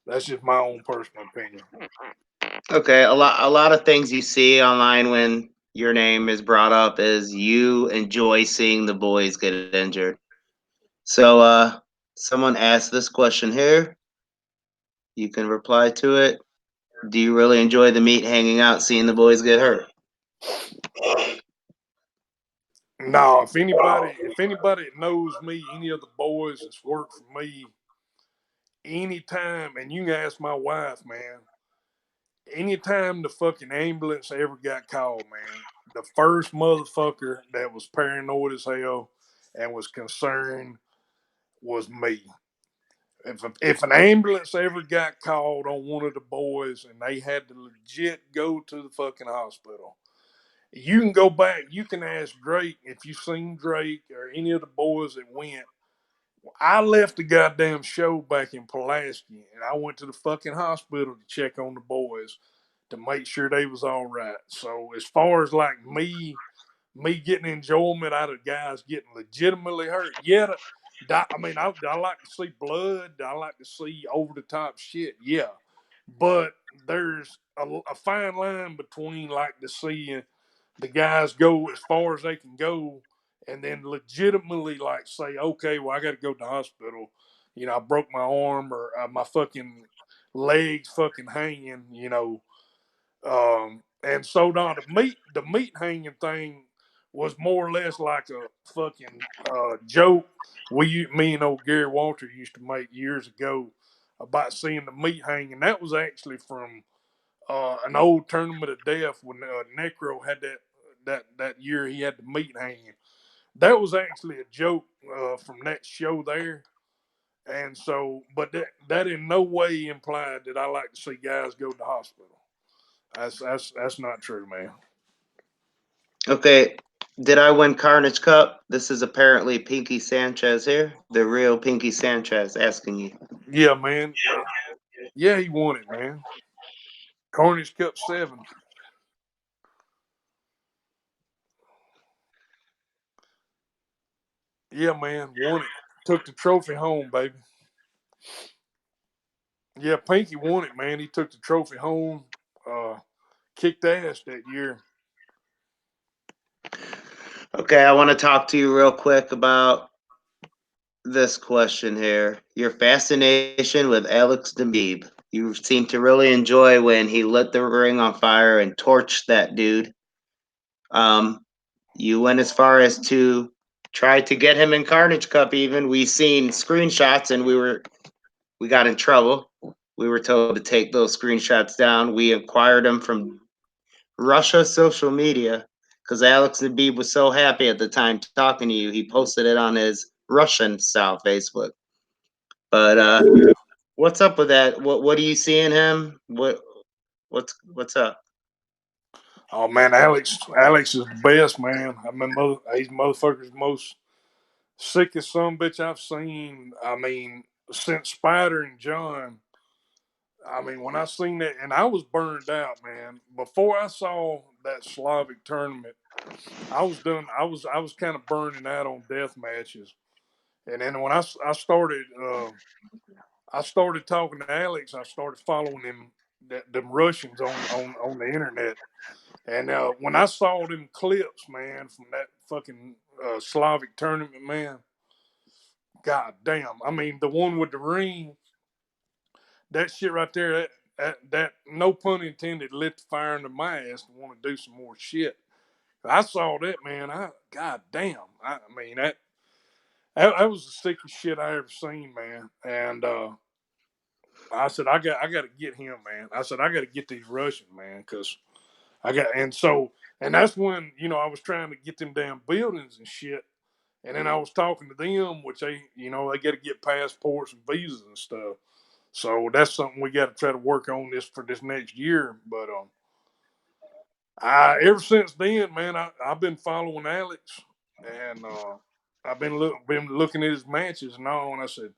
that's just my own personal opinion. Okay, a lot of things you see online when your name is brought up is you enjoy seeing the boys get injured. So, someone asked this question here. You can reply to it. Do you really enjoy the meat hanging out, seeing the boys get hurt? No, if anybody knows me, any of the boys that's worked for me, anytime, and you can ask my wife, man, anytime the fucking ambulance ever got called, man, the first motherfucker that was paranoid as hell and was concerned was me. If an ambulance ever got called on one of the boys and they had to legit go to the fucking hospital, you can go back. You can ask Drake if you've seen Drake or any of the boys that went. I left the goddamn show back in Pulaski and I went to the fucking hospital to check on the boys to make sure they was all right. So as far as like me getting enjoyment out of guys getting legitimately hurt, yeah. I mean, I like to see blood. I like to see over the top shit. Yeah, but there's a fine line between like to see the guys go as far as they can go, and then legitimately like say, okay, well, I got to go to the hospital. You know, I broke my arm or my fucking legs fucking hanging. You know, and so now the meat hanging thing was more or less like a fucking joke me and old Gary Walter used to make years ago about seeing the meat hanging. That was actually from an old tournament of death when Necro had that year he had the meat hanging. That was actually a joke from that show there. And so, but that in no way implied that I like to see guys go to the hospital. That's not true, man. Okay, did I win Carnage Cup? This is apparently Pinky Sanchez here, the real Pinky Sanchez, asking you. Yeah, man. Yeah, he won it, man. Carnage Cup 7. Yeah, man, won it. Took the trophy home, baby. Yeah, Pinky won it, man. He took the trophy home. Kicked ass that year. Okay, I want to talk to you real quick about this question here. Your fascination with Alex Dabib. You seem to really enjoy when he lit the ring on fire and torched that dude. Um, you went as far as to try to get him in Carnage Cup. Even we seen screenshots, and we got in trouble. We were told to take those screenshots down. We acquired them from Russia social media because Alex Nabeeb was so happy at the time talking to you. He posted it on his Russian style Facebook. But what's up with that? What do you see in him? What's up? Oh man, Alex is the best, man. I mean, he's motherfucker's most sickest son bitch I've seen. I mean, since Spider and John. I mean, when I seen that, and I was burned out, man. Before I saw that Slavic tournament, I was done. I was kind of burning out on death matches, and then when I started talking to Alex. I started following them Russians on the internet, and when I saw them clips, man, from that fucking Slavic tournament, man, god damn. I mean, the one with the ring, that shit right there, that no pun intended, lit the fire under my ass to want to do some more shit. I saw that, man. God damn. I mean, that was the sickest shit I ever seen, man. And I said, I got to get him, man. I said, I got to get these Russians, man, because and that's when, I was trying to get them damn buildings and shit. And then I was talking to them, which they got to get passports and visas and stuff. So that's something we got to try to work on this next year. But ever since then, man, I've been following Alex, and I've been looking at his matches and all. And I said,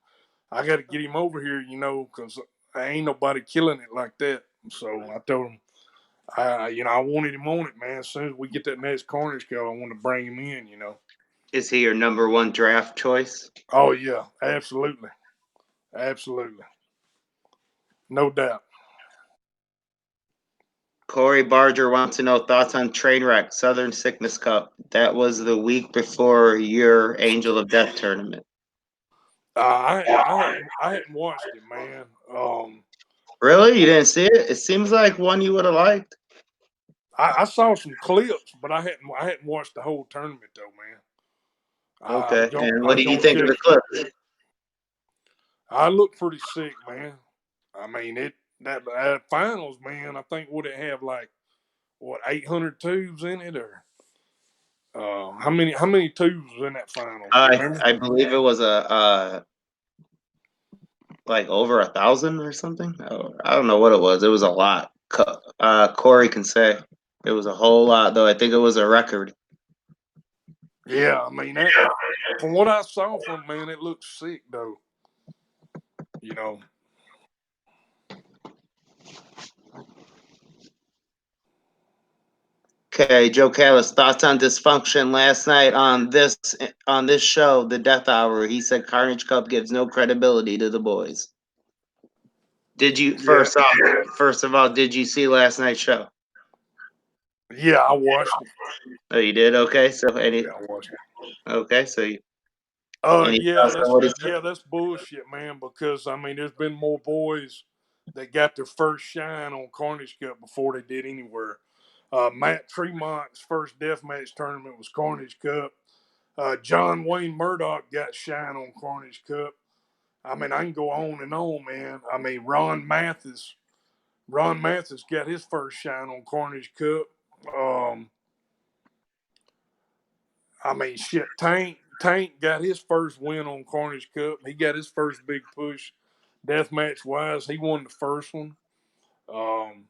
I got to get him over here, because ain't nobody killing it like that. So I told him, I wanted him on it, man. As soon as we get that next Carnage go, I want to bring him in. Is he your number one draft choice? Oh yeah, absolutely, absolutely, no doubt. Corey Barger wants to know thoughts on Trainwreck Southern Sickness Cup. That was the week before your Angel of Death tournament. I hadn't watched it, man. Really? You didn't see it? It seems like one you would have liked. I saw some clips, but I hadn't watched the whole tournament though, man. Okay. And I what was did you gonna think of check the it. clip? I looked pretty sick, man. I mean that finals, man. I think would it have like what 800 tubes in it, or how many tubes was in that finals? You remember? I believe it was like over 1,000 or something. Oh, I don't know what it was. It was a lot. Corey can say it was a whole lot, though. I think it was a record. Yeah, I mean that. From what I saw from it, man, it looked sick though. You know. Okay, Joe Callis, thoughts on dysfunction last night on this show, The Death Hour. He said Carnage Cup gives no credibility to the boys. Did you Yeah. first of all, did you see last night's show? Yeah, I watched it. Oh, you did? Okay, so Yeah, I watched it. okay, so any Yeah, thoughts on what he said? that's bullshit, man. Because I mean, there's been more boys that got their first shine on Carnage Cup before they did anywhere. Matt Tremont's first deathmatch tournament was Carnage Cup. John Wayne Murdoch got shine on Carnage Cup. I mean, I can go on and on, man. I mean, Ron Mathis got his first shine on Carnage Cup. I mean, shit, Tank got his first win on Carnage Cup. He got his first big push, deathmatch wise. He won the first one. Um,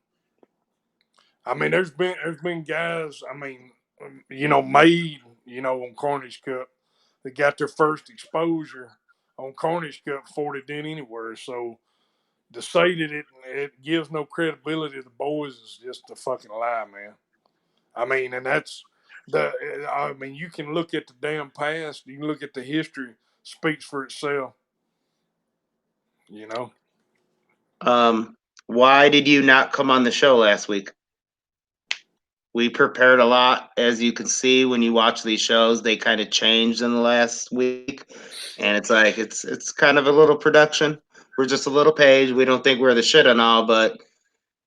I mean, there's been guys. I mean, made on Carnage Cup that got their first exposure on Carnage Cup before they did anywhere. So to say that it gives no credibility to the boys is just a fucking lie, man. I mean, and that's the. I mean, you can look at the damn past. You can look at the history. Speaks for itself. You know. Why did you not come on the show last week? We prepared a lot, as you can see when you watch these shows. They kind of changed in the last week, and it's like it's kind of a little production. We're just a little page. We don't think we're the shit and all, but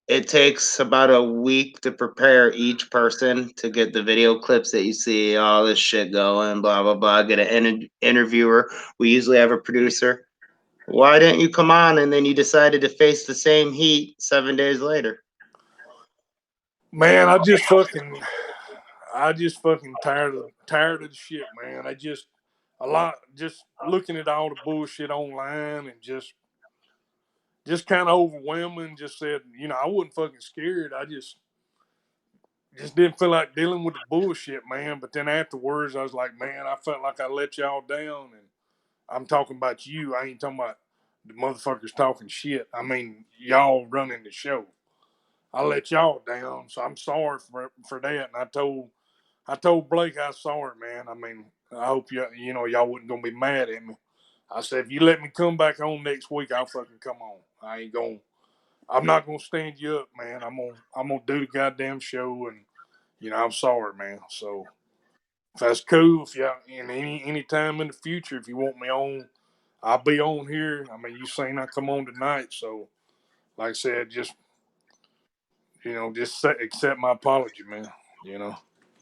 it takes about a week to prepare each person to get the video clips that you see, all this shit going, blah blah blah. Get an interviewer. We usually have a producer. Why didn't you come on and then you decided to face the same heat 7 days later? Man, I just fucking tired of the shit, man. Just looking at all the bullshit online and just kind of overwhelming. Just said, I wasn't fucking scared. I just didn't feel like dealing with the bullshit, man. But then afterwards, I was like, man, I felt like I let y'all down, and I'm talking about you. I ain't talking about the motherfuckers talking shit. I mean, y'all running the show. I let y'all down, so I'm sorry for that. And I told Blake I was sorry, man. I mean, I hope y'all wasn't gonna be mad at me. I said if you let me come back on next week, I'll fucking come on. I'm not gonna stand you up, man. I'm gonna do the goddamn show, and I'm sorry, man. So if that's cool, if y'all in any time in the future, if you want me on, I'll be on here. I mean, you saying I come on tonight, so like I said, just accept my apology, man. You know.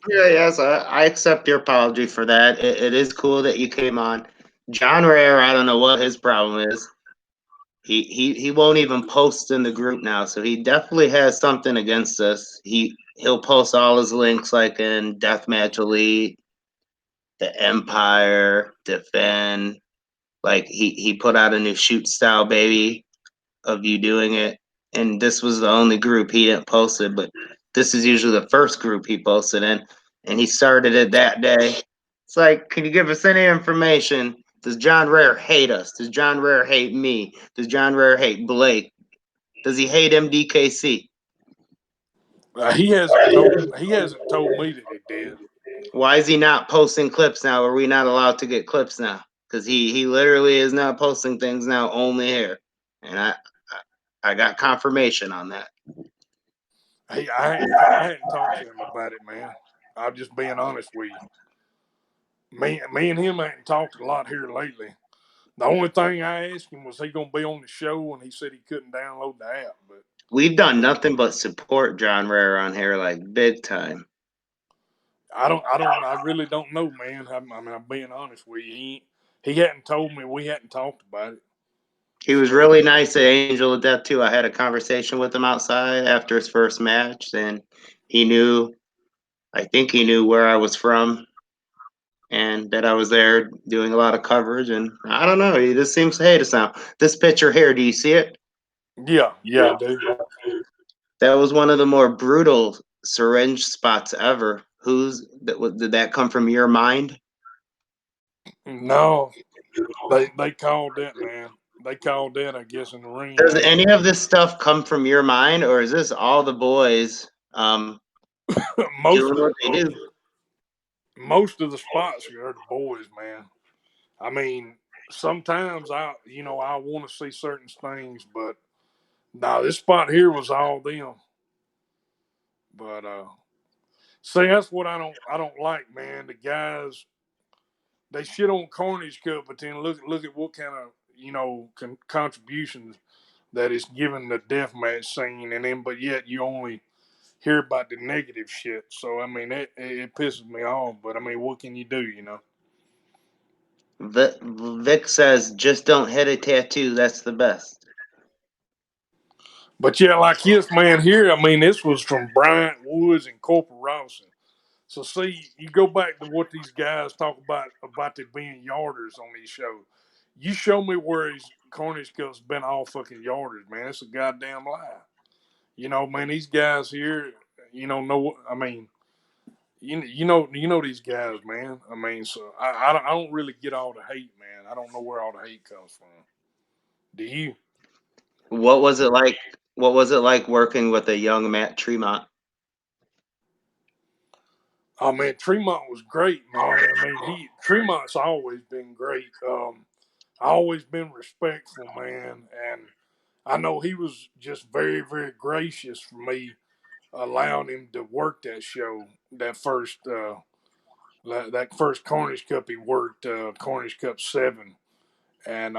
Yeah, yes, I accept your apology for that. It is cool that you came on. John Rare, I don't know what his problem is. He won't even post in the group now, so he definitely has something against us. He'll post all his links like in Deathmatch Elite, the Empire, Defend. Like he put out a new shoot style baby of you doing it, and this was the only group he didn't post it, but this is usually the first group he posted in, and he started it that day. It's like, can you give us any information? Does John Rare hate us? Does John Rare hate me? Does John Rare hate Blake? Does he hate MDKC? He hasn't told me that he did. Why is he not posting clips now? Are we not allowed to get clips now? Because he literally is not posting things now, only here, and I got confirmation on that. I hadn't talked to him about it, man. I'm just being honest with you. Me and him hadn't talked a lot here lately. The only thing I asked him was he gonna be on the show, and he said he couldn't download the app. But We've done nothing but support John Ray around here, like big time. I really don't know, man. I mean, I'm being honest with you. He hadn't told me. We hadn't talked about it. He was So really nice at Angel of Death too. I had a conversation with him outside after his first match, and he knew. I think he knew where I was from and that I was there doing a lot of coverage. And I don't know. He just seems to hate us now. This picture here, do you see it? yeah, I do. That was one of the more brutal syringe spots ever. Did that come from your mind? No, they called that, man. They called that, I guess, in the ring. Does any of this stuff come from your mind, or is this all the boys most doing of what they do? most of the spots are the boys, man. I mean, sometimes I want to see certain things, but no, this spot here was all them. But see, that's what I don't like, man. The guys they shit on Carnage Cup, but then look at what kind of contributions that it's given the deathmatch scene, and then but yet you only hear about the negative shit. So I mean, it pisses me off. But I mean, what can you do? Vic says, just don't hit a tattoo. That's the best. But yeah, like this man here, I mean, this was from Bryant Woods and Corporal Robinson. So see, you go back to what these guys talk about there being yarders on these shows. You show me where his Carnage Cup's been all fucking yarders, man. It's a goddamn lie. Man, these guys here, know. I mean, you know these guys, man. I mean, so I don't really get all the hate, man. I don't know where all the hate comes from. Do you? What was it like? What was it like working with a young Matt Tremont? Oh man, Tremont was great, man. I mean, Tremont's always been great. I always been respectful, man, and I know he was just very, very gracious for me allowing him to work that show. That first Carnage Cup he worked, Carnage Cup 7, and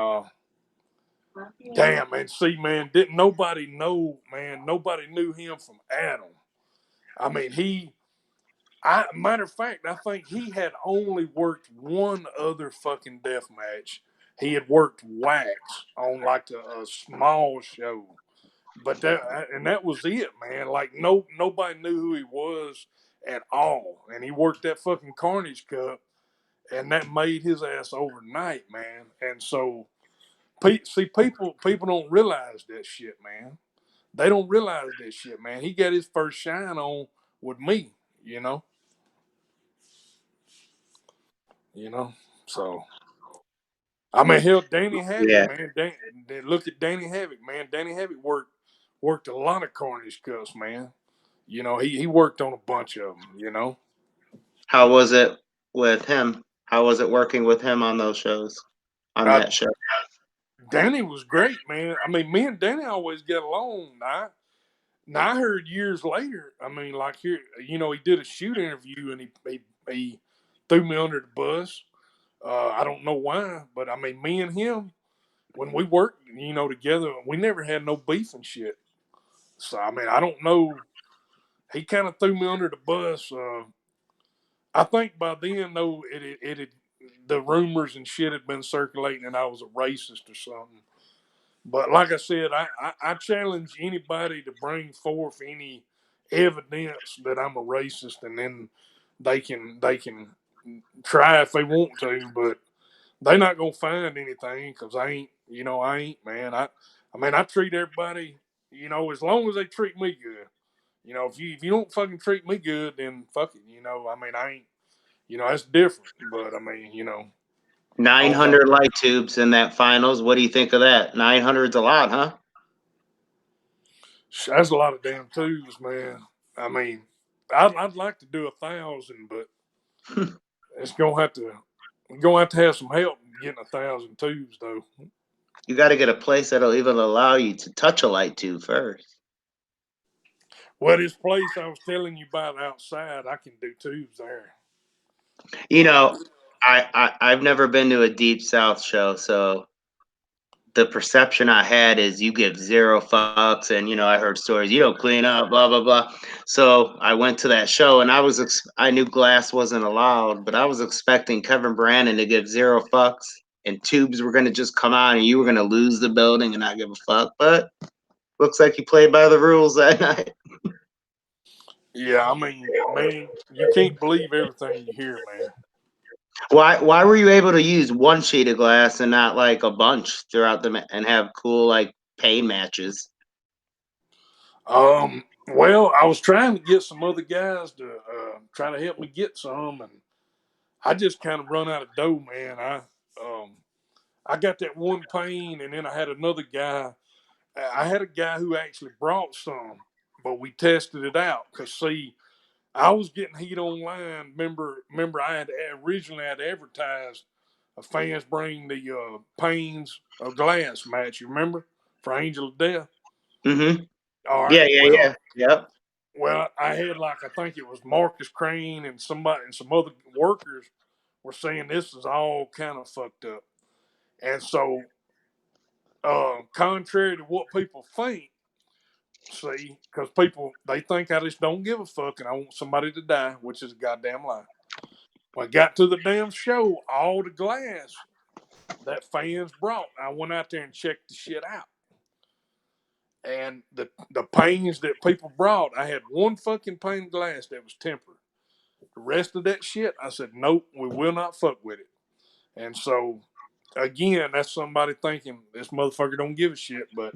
damn, man, see, man, didn't nobody know, man, nobody knew him from Adam. I mean, matter of fact, I think he had only worked one other fucking death match. He had worked Wax on like a small show, but that was it, man. Like nobody knew who he was at all, and he worked that fucking Carnage Cup, and that made his ass overnight, man. And so, see, people don't realize that shit, man. They don't realize that shit, man. He got his first shine on with me, you know. You know. So I mean, hell, Danny Havoc, Yeah. man. Look at Danny Havoc, man. Danny Havoc worked a lot of Carnage Cups, man. He worked on a bunch of them. How was it with him? How was it working with him on those shows? On Uh, that show? Danny was great, man. I mean, me and Danny always get along. Now I heard years later. I mean, like here, he did a shoot interview and he threw me under the bus. I don't know why, but I mean, me and him when we worked, together, we never had no beef and shit. So I mean, I don't know. He kind of threw me under the bus. I think by then, though, it had the rumors and shit had been circulating, and I was a racist or something. But like I said, I challenge anybody to bring forth any evidence that I'm a racist, and then they can try if they want to, but they're not gonna find anything because I ain't, man. I mean, I treat everybody, as long as they treat me good. If you don't fucking treat me good, then fuck it. I mean, I ain't, that's different. But I mean, I don't know. 900 light tubes in that finals. What do you think of that? 900's a lot, huh? That's a lot of damn twos, man. I mean, I'd like to do 1,000, but it's gonna have to have some help getting 1,000 tubes though. You got to get a place that'll even allow you to touch a light tube first. Well, this place I was telling you about outside, I can do tubes there. You know, I've never been to a Deep South show, so the perception I had is you give zero fucks, and I heard stories you don't clean up, blah blah blah. So I went to that show, and I knew glass wasn't allowed, but I was expecting Kevin Brannen to give zero fucks, and tubes were gonna just come out, and you were gonna lose the building and not give a fuck. But looks like you played by the rules that night. Yeah, I mean, man, you can't believe everything you hear, man. Why were you able to use one sheet of glass and not like a bunch throughout and have cool like pain matches? Well, I was trying to get some other guys to try to help me get some, and I just kind of run out of dough, man. I got that one pane, and then I had another guy. I had a guy who actually brought some, but we tested it out because see, I was getting heat online. Remember, I had originally had advertised fans bring the panes of glass match. You remember for Angel of Death? Mm-hmm. All right. Yeah, yeah, yeah. Yep. Well, I had like I think it was Marcus Crane and somebody and some other workers were saying this is all kind of fucked up, and so contrary to what people think, see, because people they think I just don't give a fuck and I want somebody to die, which is a goddamn lie. When I got to the damn show, all the glass that fans brought, I went out there and checked the shit out. And the panes that people brought, I had one fucking pane of glass that was tempered. The rest of that shit, I said, nope, we will not fuck with it. And so, again, that's somebody thinking this motherfucker don't give a shit. But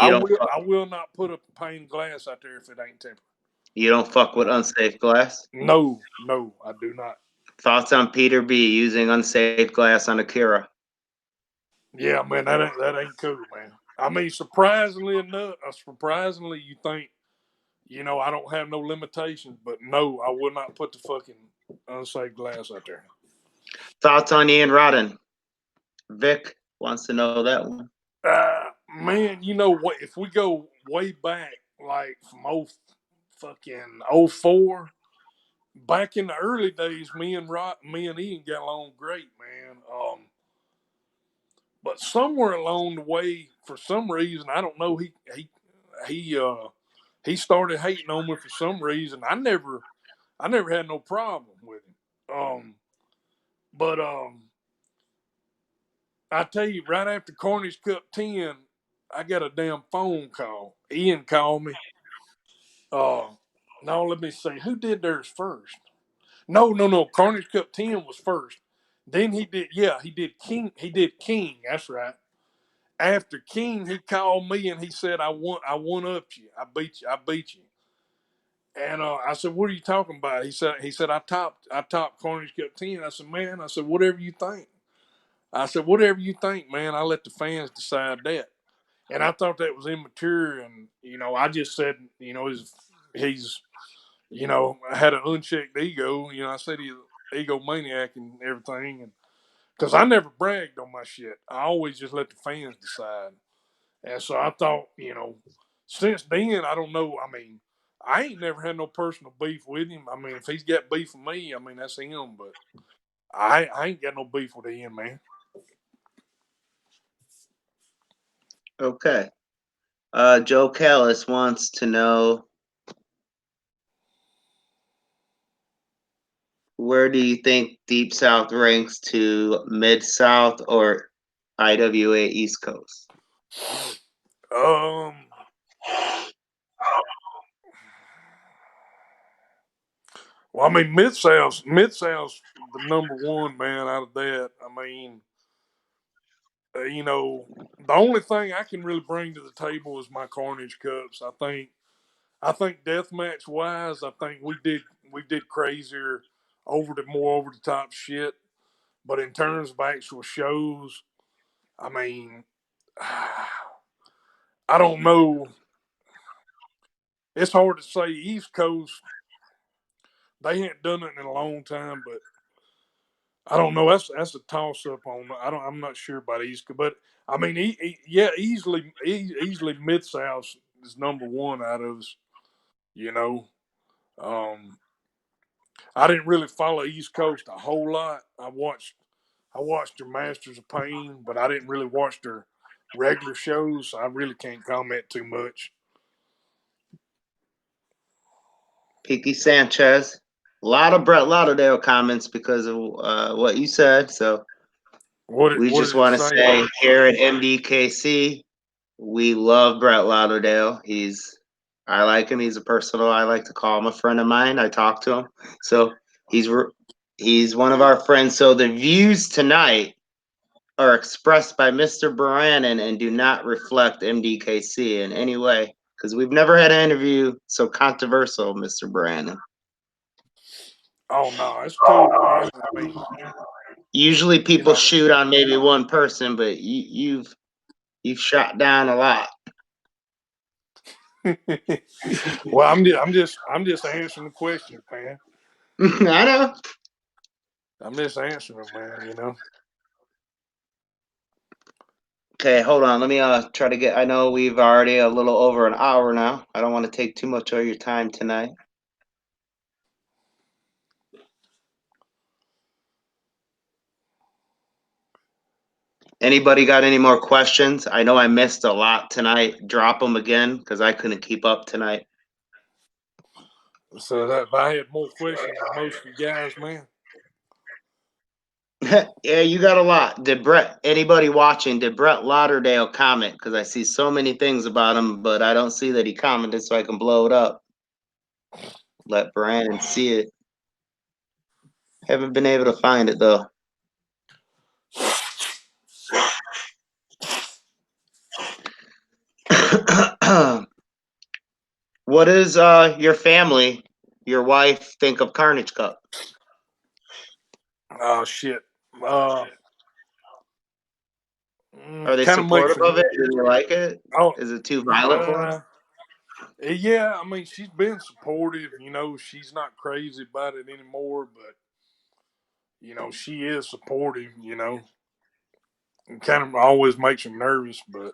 You don't I will not put a pane of glass out there if it ain't tempered. you don't fuck with unsafe glass. No, no, I do not. Thoughts on Peter B using unsafe glass on Akira? Yeah, man, that ain't cool, man. I mean, surprisingly enough, surprisingly, you think, I don't have no limitations, but no, I will not put the fucking unsafe glass out there. Thoughts on Ian Rodden? Vic wants to know that one. Man, you know what? If we go way back, like from fucking '04, back in the early days, me and Ian got along great, man. But somewhere along the way, for some reason, I don't know, he started hating on me for some reason. I never had no problem with him. But I tell you, right after Carnage Cup 10, I got a damn phone call. Ian called me. Now let me see, who did theirs first? No. Carnage Cup 10 was first. Then he did King. That's right. After King, he called me and he said, I won up you. I beat you. And I said, what are you talking about? He said, I topped Carnage Cup 10. I said, man, whatever you think. I said, whatever you think, man, I let the fans decide that. And I thought that was immature. And, I just said, he's had an unchecked ego. I said he's an egomaniac and everything. And because I never bragged on my shit, I always just let the fans decide. And so I thought, since then, I don't know. I mean, I ain't never had no personal beef with him. I mean, if he's got beef with me, I mean, that's him. But I ain't got no beef with him, man. Okay. Joe Callis wants to know, where do you think Deep South ranks to Mid South or IWA East Coast? Um, well, I mean, Mid South's the number one, man. Out of that, I mean, the only thing I can really bring to the table is my Carnage Cups. I think deathmatch wise, I think we did crazier, more over the top shit. But in terms of actual shows, I mean, I don't know. It's hard to say. East Coast, they ain't done it in a long time, but I don't know. That's a toss up on. I'm not sure about East, but I mean, yeah, easily Mid South is number one out of us. You know, I didn't really follow East Coast a whole lot. I watched their Masters of Pain, but I didn't really watch their regular shows. So I really can't comment too much. Picky Sanchez. A lot of Brett Lauderdale comments because of what you said. So we What just did it want to say? say here at MDKC, we love Brett Lauderdale. I like him. He's a personal. I like to call him a friend of mine. I talk to him. So he's one of our friends. So the views tonight are expressed by Mr. Brannen and do not reflect MDKC in any way because we've never had an interview so controversial, Mr. Brannen. Oh no, it's cool, man. I mean, Usually you people shoot on maybe one person, but you've shot down a lot. know. Well, I'm just answering the question, man. I know. I'm just answering, man. You know. Okay, hold on. Let me try to get. I know we've already a little over an hour now. I don't want to take too much of your time tonight. Anybody got any more questions? I know I missed a lot tonight. Drop them again because I couldn't keep up tonight. So that if I had more questions than most of you guys, man. Yeah, you got a lot. Anybody watching, did Brett Lauderdale comment? Because I see so many things about him, but I don't see that he commented, so I can blow it up. Let Brandon see it. Haven't been able to find it though. What does your family, your wife, think of Carnage Cup? Oh shit. Uh, Are they kind of makes supportive her. of it? Do they like it? Oh, Is it too violent for them? yeah. I mean, she's been supportive. You know, she's not crazy about it anymore, but you know, she is supportive. You know, it kind of always makes her nervous, but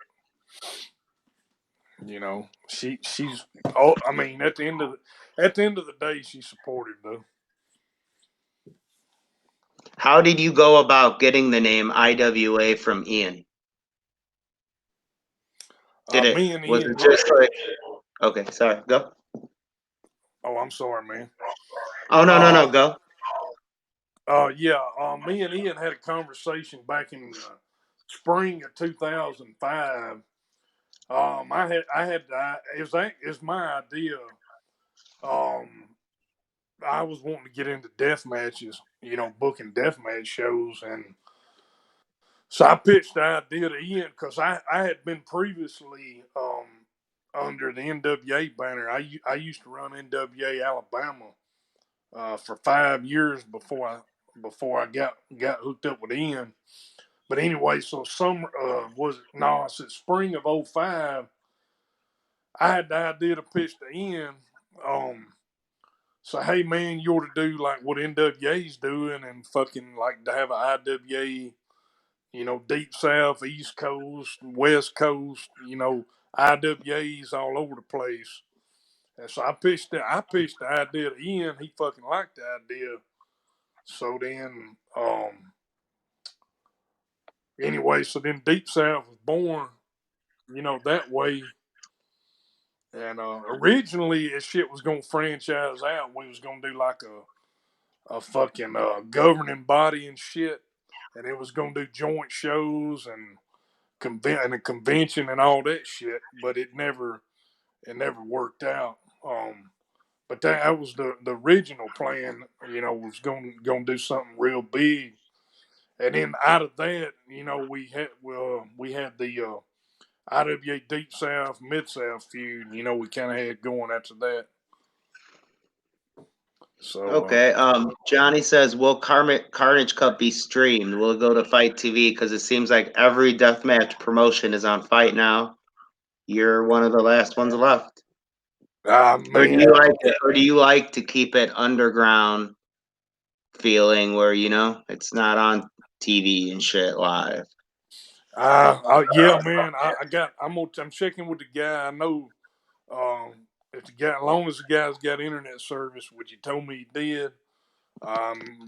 you know, she's. Oh, I mean, at the end of the day, she's supportive though. How did you go about getting the name IWA from Ian? Me and Was Ian it did. just like, okay, sorry, go. Oh, I'm sorry, man. Oh, no, Uh, go. yeah. Me and Ian had a conversation back in spring of 2005. It was my idea. I was wanting to get into death matches, you know, booking death match shows, and so I pitched the idea to Ian because I had been previously under the NWA banner. I used to run NWA Alabama for 5 years before I got hooked up with Ian. But anyway, so summer was it? No, I said spring of '05. I had the idea to pitch to Ian. So hey man, you ought to do like what NWA's doing and fucking like to have an IWA, you know, deep south, east coast, west coast, you know, IWAs all over the place. And so I pitched the idea to Ian. He fucking liked the idea. So then, anyway, so then Deep South was born, you know, that way. And originally, this shit was gonna franchise out. We was gonna do like a fucking governing body and shit, and it was gonna do joint shows and a convention and all that shit. But it never worked out. But that was the original plan. You know, was gonna do something real big. And then out of that, you know, we had the IWA Deep South Mid South feud. You know, we kind of had going after that. So Okay. Johnny says, "Will Carnage Cup be streamed? Will it go to Fight TV? Because it seems like every deathmatch promotion is on Fight now. You're one of the last ones left. Or do man, you like it? Or do you like to keep it underground feeling where it's not on TV and shit live?" yeah, man, I'm checking with the guy I know. if the guy, as long as the guy's got internet service, which he told me he did,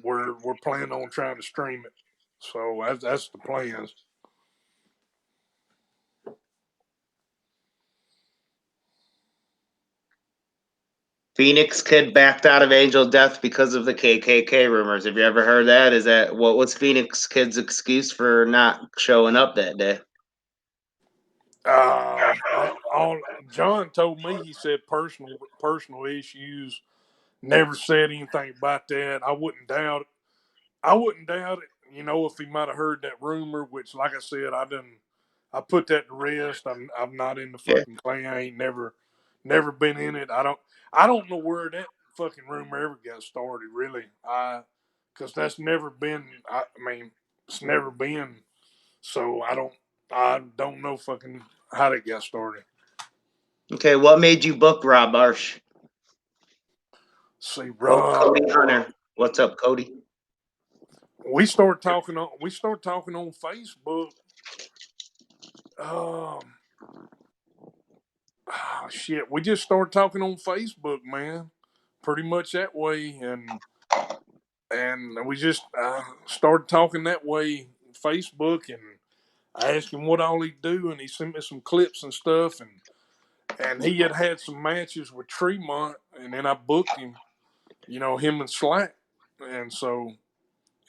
we're planning on trying to stream it. So that's the plans. Phoenix Kid backed out of Angel Death because of the KKK rumors. Have you ever heard that? Is that what was Phoenix Kid's excuse for not showing up that day? All John told me, he said personal issues. Never said anything about that. I wouldn't doubt it. I wouldn't doubt it. You know, if he might have heard that rumor, which, like I said, I put that to rest. I'm not in the Yeah. fucking Klan. I ain't never been in it. I don't know where that fucking rumor ever got started, really. Because that's never been. I mean, it's never been. So I don't know fucking how that got started. Okay, what made you book Rob Arsh? See, Oh, Rob, Cody Hunter. What's up, Cody? we started talking on Facebook. Shit, we just started talking on Facebook, man. Pretty much that way, and we just started talking that way, Facebook, and I asked him what all he'd do, and he sent me some clips and stuff, and he had some matches with Tremont, and then I booked him, you know, him and Slack, and so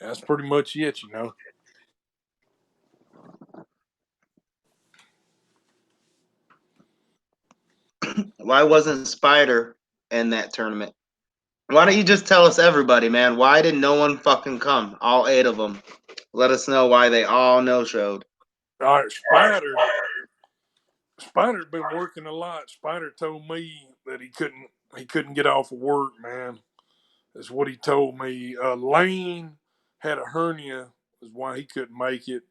that's pretty much it, you know. Why wasn't Spider in that tournament? Why don't you just tell us everybody, man? Why did no one fucking come? All 8 of them. Let us know why they all no-showed. All right, Spider's been working a lot. Spider told me that he couldn't get off of work, man. That's what he told me. Lane had a hernia, is why he couldn't make it.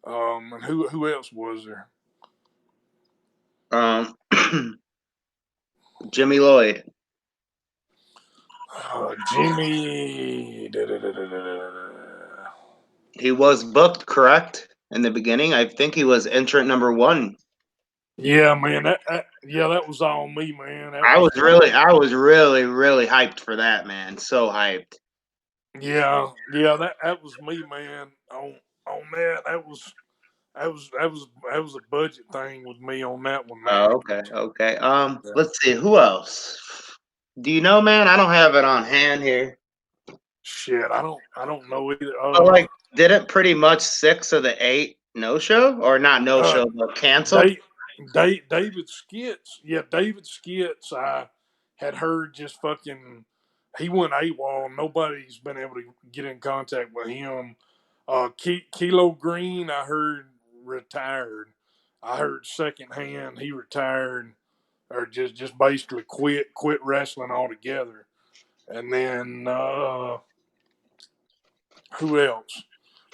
And who else was there? Um, Jimmy Lloyd. Jimmy. He was booked, correct? In the beginning, I think he was entrant number 1. Yeah, man. That was all me, man. That I was was really hyped for that, man. So hyped. that was me, man. On that, that was a budget thing with me on that one, man. Oh, okay. Let's see who else. Do you know, man? I don't have it on hand here. Shit, I don't know either. But like, didn't pretty much 6 of the 8 no show or not no Uh, show but canceled? Dave, David Skits. Yeah, David Skits. I had heard just fucking. He went AWOL. Nobody's been able to get in contact with him. Kilo Green, I heard retired. I heard secondhand he retired or just basically quit wrestling altogether. And then who else?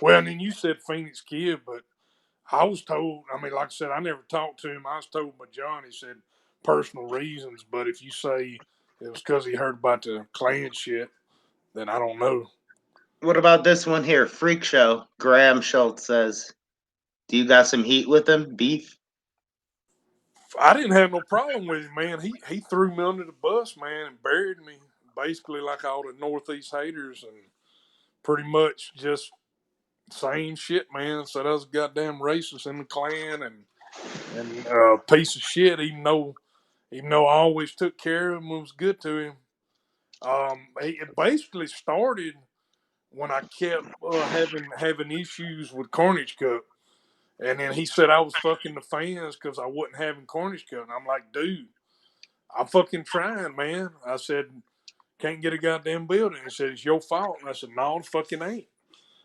Well, and then you said Phoenix Kid, but I was told, I mean, like I said, I never talked to him. I was told by John, he said personal reasons. But if you say it was because he heard about the Klan shit, then I don't know. What about this one here? Freak Show. Graham Schultz says, "Do you got some heat with him? Beef?" I didn't have no problem with him, man. He threw me under the bus, man, and buried me basically like all the Northeast haters and pretty much just same shit, man. Said I was a goddamn racist in the Klan and piece of shit, even though I always took care of him and was good to him. It basically started when I kept having issues with Carnage Cup, and then he said I was fucking the fans because I wasn't having Carnage Cup, and I'm like, dude, I'm fucking trying, man. I said, can't get a goddamn building. He said it's your fault, and I said, no, it fucking ain't.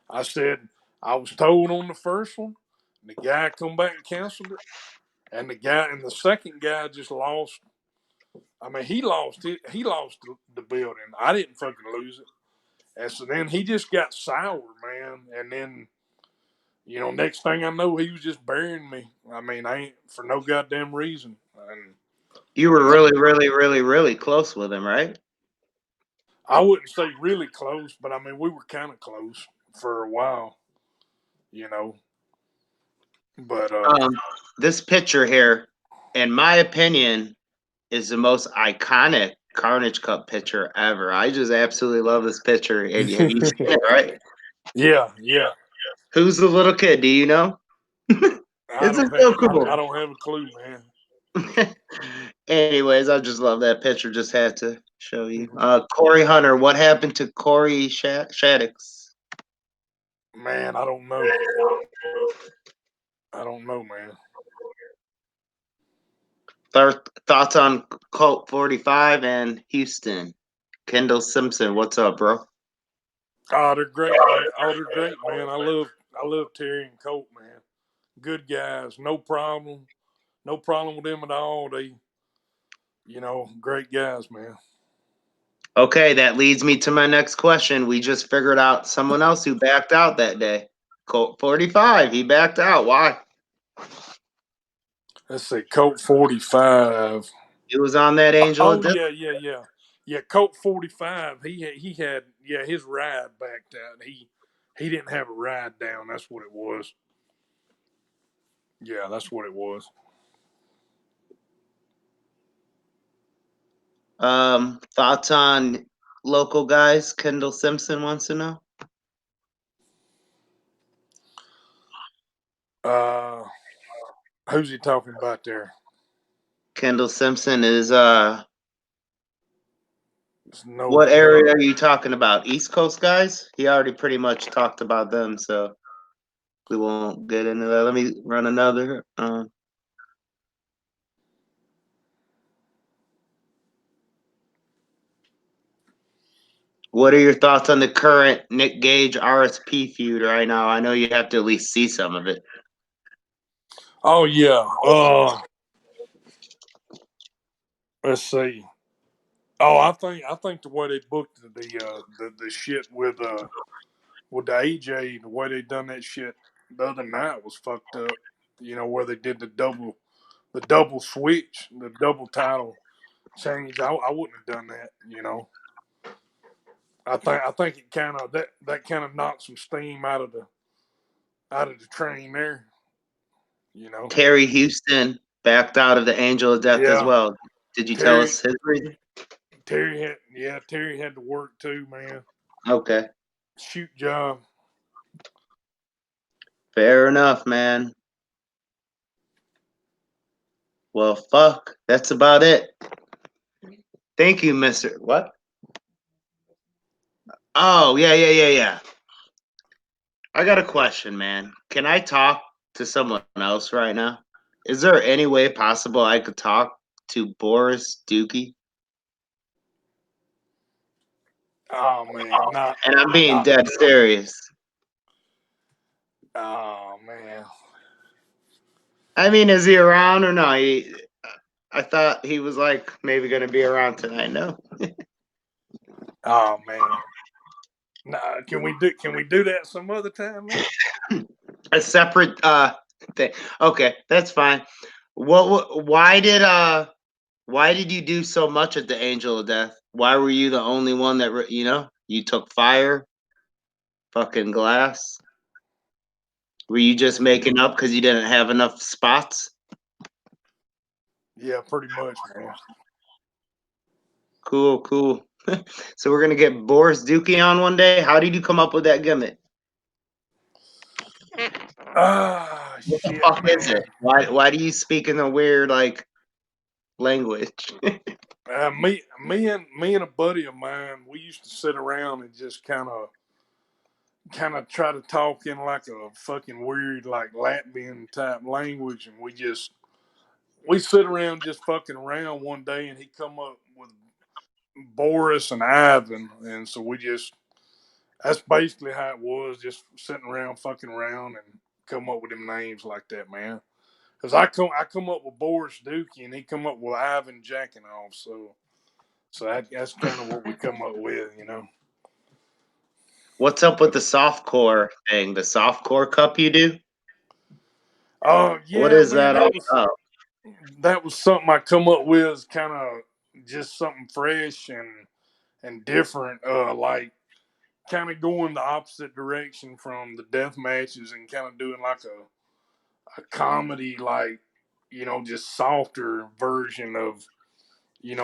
I said I was told on the first one, and the guy come back and canceled it, and the second guy just lost. I mean, he lost it. He lost the building. I didn't fucking lose it. And so then he just got sour, man. And then, you know, next thing I know, he was just burying me. I mean, I ain't for no goddamn reason. And You were really close with him, right? I wouldn't say really close, but I mean, we were kind of close for a while, you know. But This picture here, in my opinion, is the most iconic Carnage Cup picture ever. I just absolutely love this picture. And have you seen it, right? Yeah. Who's the little kid? Do you know? This is so cool. I don't have a clue, man. Anyways, I just love that picture. Just had to show you. Mm-hmm. Corey Hunter. What happened to Corey Shaddix? Man, I don't know. I don't know, man. Thoughts on Colt 45 and Houston? Kendall Simpson. What's up, bro? Oh, they're great, man. They're great, man. I love Terry and Colt, man. Good guys, no problem. No problem with them at all. They, great guys, man. Okay, that leads me to my next question. We just figured out someone else who backed out that day. Colt 45. He backed out. Why? Let's see, Colt 45. He was on that Angel of Oh Death. yeah. Colt 45. He had his ride backed out. He didn't have a ride down. That's what it was. Yeah, that's what it was. Thoughts on local guys? Kendall Simpson wants to know. Who's he talking about there? Kendall Simpson is No, what area are you talking about? East Coast guys? He already pretty much talked about them, so we won't get into that. Let me run another. What are your thoughts on the current Nick Gage RSP feud right now? I know you have to at least see some of it. Oh yeah. Let's see. Oh, I think the way they booked the shit with the AJ, the way they done that shit the other night was fucked up. Where they did the double switch, the double title change. I wouldn't have done that. I think it kind of that kind of knocked some steam out of the train there. Terry Houston backed out of the Angel of Death as Yeah, well. Did you tell us his reason? Terry had to work too, man. Okay. Shoot job. Fair enough, man. Well, fuck. That's about it. Thank you, Mr. What? Oh, yeah. I got a question, man. Can I talk to someone else right now? Is there any way possible I could talk to Boris Dookie? Oh man, And I'm being not. dead serious. Oh man. I mean, is he around or no? I thought he was like maybe gonna be around tonight. No. Oh man. Nah, can we do that some other time, man? A separate thing. Okay, that's fine. Why did you do so much at the Angel of Death? Why were you the only one that you took fire? Fucking glass. Were you just making up because you didn't have enough spots? Yeah, pretty much, man. Cool. So we're gonna get Boris Dookie on one day. How did you come up with that gimmick? Ah, What the shit, fuck is man. it? Why do you speak in a weird like language? Me and a buddy of mine, we used to sit around and just kind of try to talk in like a fucking weird like Latvian type language, and we sit around just fucking around one day, and he come up with Boris and Ivan, and so that's basically how it was, just sitting around fucking around and come up with them names like that, man. Because I come up with Boris Dookie, and he come up with Ivan jacking off, so that's kind of what we come up with. What's up with the softcore thing? The softcore cup you do? Oh What yeah, is man, that all about? that was something I come up with, kind of just something fresh and different, like kind of going the opposite direction from the death matches and kind of doing like a comedy, like just softer version of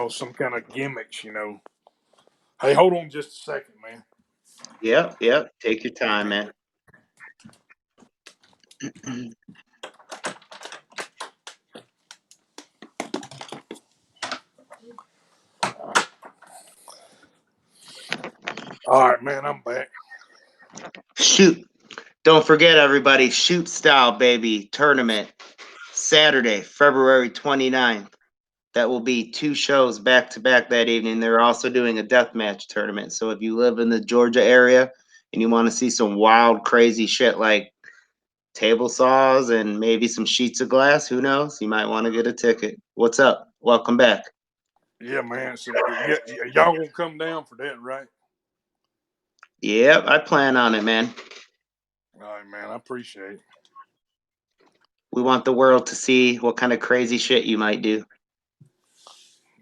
some kind of gimmicks. Hey, hold on just a second, man. Yep. Take your time, man. All right, man, I'm back. Shoot. Don't forget, everybody, Shoot Style, baby, tournament, Saturday, February 29th. That will be 2 shows back to back that evening. They're also doing a deathmatch tournament. So if you live in the Georgia area and you want to see some wild, crazy shit like table saws and maybe some sheets of glass, who knows? You might want to get a ticket. What's up? Welcome back. Yeah, man. So y'all gonna come down for that, right? Yep, I plan on it, man. All right, man. I appreciate it. We want the world to see what kind of crazy shit you might do.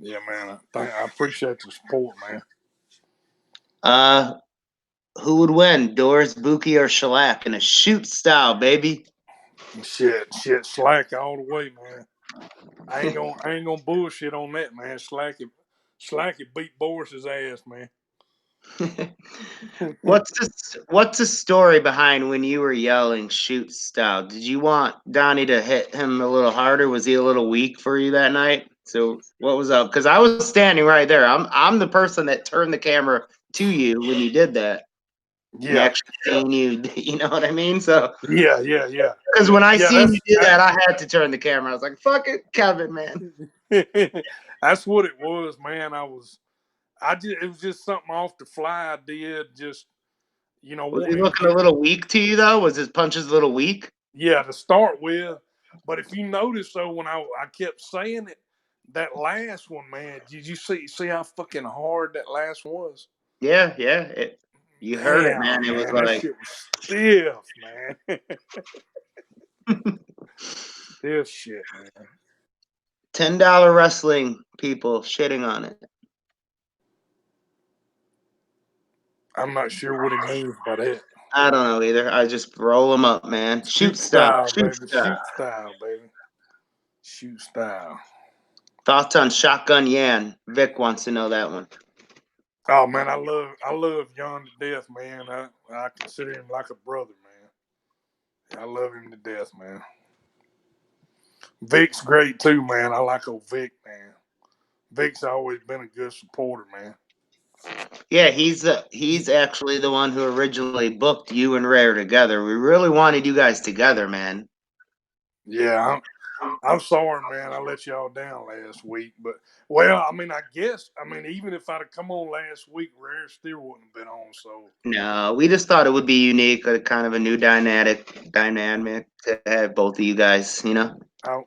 Yeah, man. I appreciate the support, man. Who would win, Doors, Buki, or Shellac in a shoot style, baby? Shit, slack all the way, man. I ain't gonna bullshit on that, man. Slack it beat Boris's ass, man. What's the story behind when you were yelling shoot style? Did you want Donnie to hit him a little harder? Was he a little weak for you that night? So what was up? Because I was standing right there. I'm the person that turned the camera to you when you did that. And Yeah, actually seeing you, you know what I mean? So yeah. because when I seen you do That's that, I had to turn the camera. I was like, "Fuck it, Kevin, man." that's what it was, man. It was just something off the fly I did. Just Was he wanting to looking a get little weak to you though? Was his punches a little weak? to start with. But if you notice though, when I kept saying it, that last one, man, did you see how fucking hard that last one was? Yeah. You heard it, man. Damn, It was man, that like shit was stiff, man. Stiff shit, man. $10 wrestling people shitting on it. I'm not sure what he means by that. I don't know either. I just roll them up, man. Shoot Shoot style. style, Shoot baby. style. Shoot style, baby. Shoot style. Thoughts on Shotgun Yan? Vic wants to know that one. Oh man, I love John to death, man. I consider him like a brother, man. I love him to death, man. Vic's great too, man. I like old Vic, man. Vic's always been a good supporter, man. Yeah, he's actually the one who originally booked you and Rare together. We really wanted you guys together, man. Yeah, I'm sorry, man. I let y'all down last week, but well, I mean, even if I'd have come on last week, Rare still wouldn't have been on. So, No, we just thought it would be unique, a kind of a new dynamic to have both of you guys, you know? I,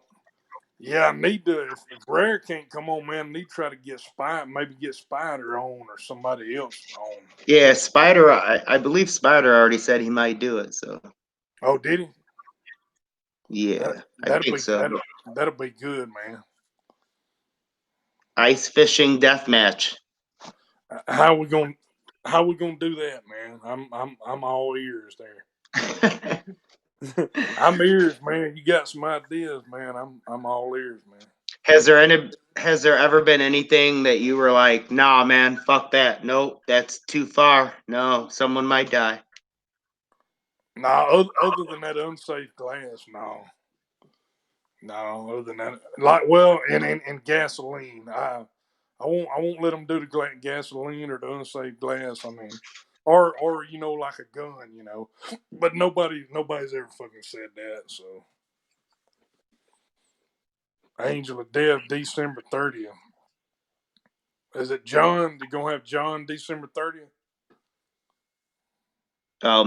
yeah, I need to. If Rare can't come on, man, I need to try to maybe get Spider on or somebody else on. Yeah, Spider, I believe Spider already said he might do it, so Oh, did he? yeah, I That'll think be so. that'll be good, man. Ice fishing death match. How we gonna do that, man? I'm all ears there. I'm ears, man. You got some ideas, man. I'm all ears, man. Has there ever been anything that you were like, nah, man, fuck that. Nope, that's too far. No, someone might die. No, other than that unsafe glass, no. No, other than that, like well, and gasoline, I won't let them do the gasoline or the unsafe glass. I mean, or like a gun, But nobody's ever fucking said that. So, Angel of Death, December 30th. Is it John? You gonna have John December 30th? Oh,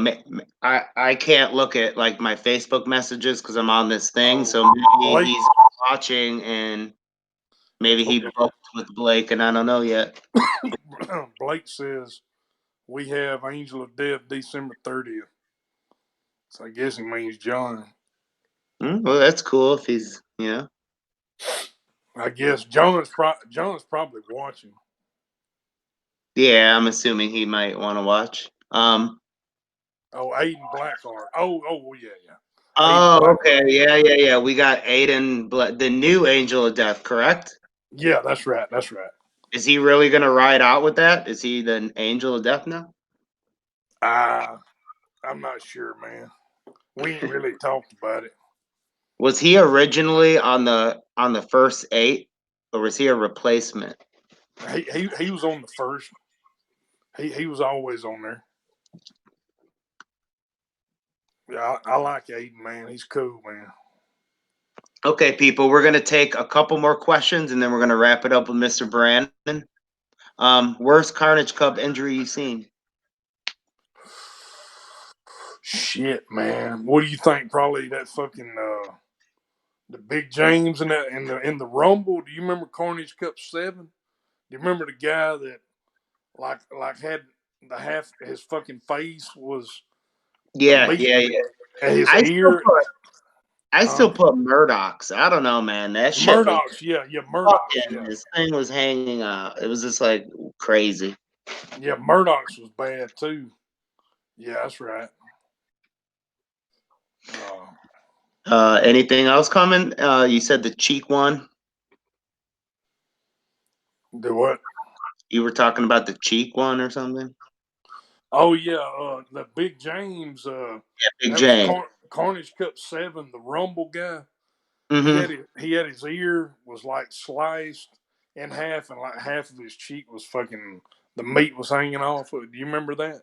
I can't look at like my Facebook messages because I'm on this thing. Oh, So maybe Blake. he's watching and maybe he Okay. booked with Blake, and I don't know yet. Blake says we have Angel of Death December 30th. So I guess he means John. Well, that's cool if he's, you know. I guess John's probably watching. Yeah, I'm assuming he might want to watch. Oh, Aiden Blackheart. Oh, yeah. Aiden Oh, okay. Blackheart. Yeah. We got Aiden, the new Angel of Death, correct? Yeah, that's right. That's right. Is he really gonna ride out with that? Is he the angel of death now? I'm not sure, man. We ain't really talked about it. Was he originally on the first 8, or was he a replacement? He was on the first. He was always on there. Yeah, I like Aiden, man. He's cool, man. Okay, people, we're gonna take a couple more questions and then we're gonna wrap it up with Mr. Brannen. Worst Carnage Cup injury you seen? Shit, man. What do you think? Probably that fucking the Big James in that in the Rumble. Do you remember Carnage Cup 7? Do you remember the guy that like had the half his fucking face was the Yeah, meat yeah, yeah. and his I still ear? put I Huh? still put Murdoch's. I don't know, man. That shit was Murdoch's, yeah, Murdoch's, fucking. yeah. His thing was hanging out. It was just like crazy. Yeah, Murdoch's was bad too. Yeah, that's right. Uh, Anything else coming? You said the cheek one. the what? You were talking about the cheek one or something. Oh yeah, the Big James. Yeah, Big That was J. Carnage Cup 7. The Rumble guy. Mm-hmm. He had his ear was like sliced in half, and like half of his cheek was fucking the meat was hanging off. Do you remember that?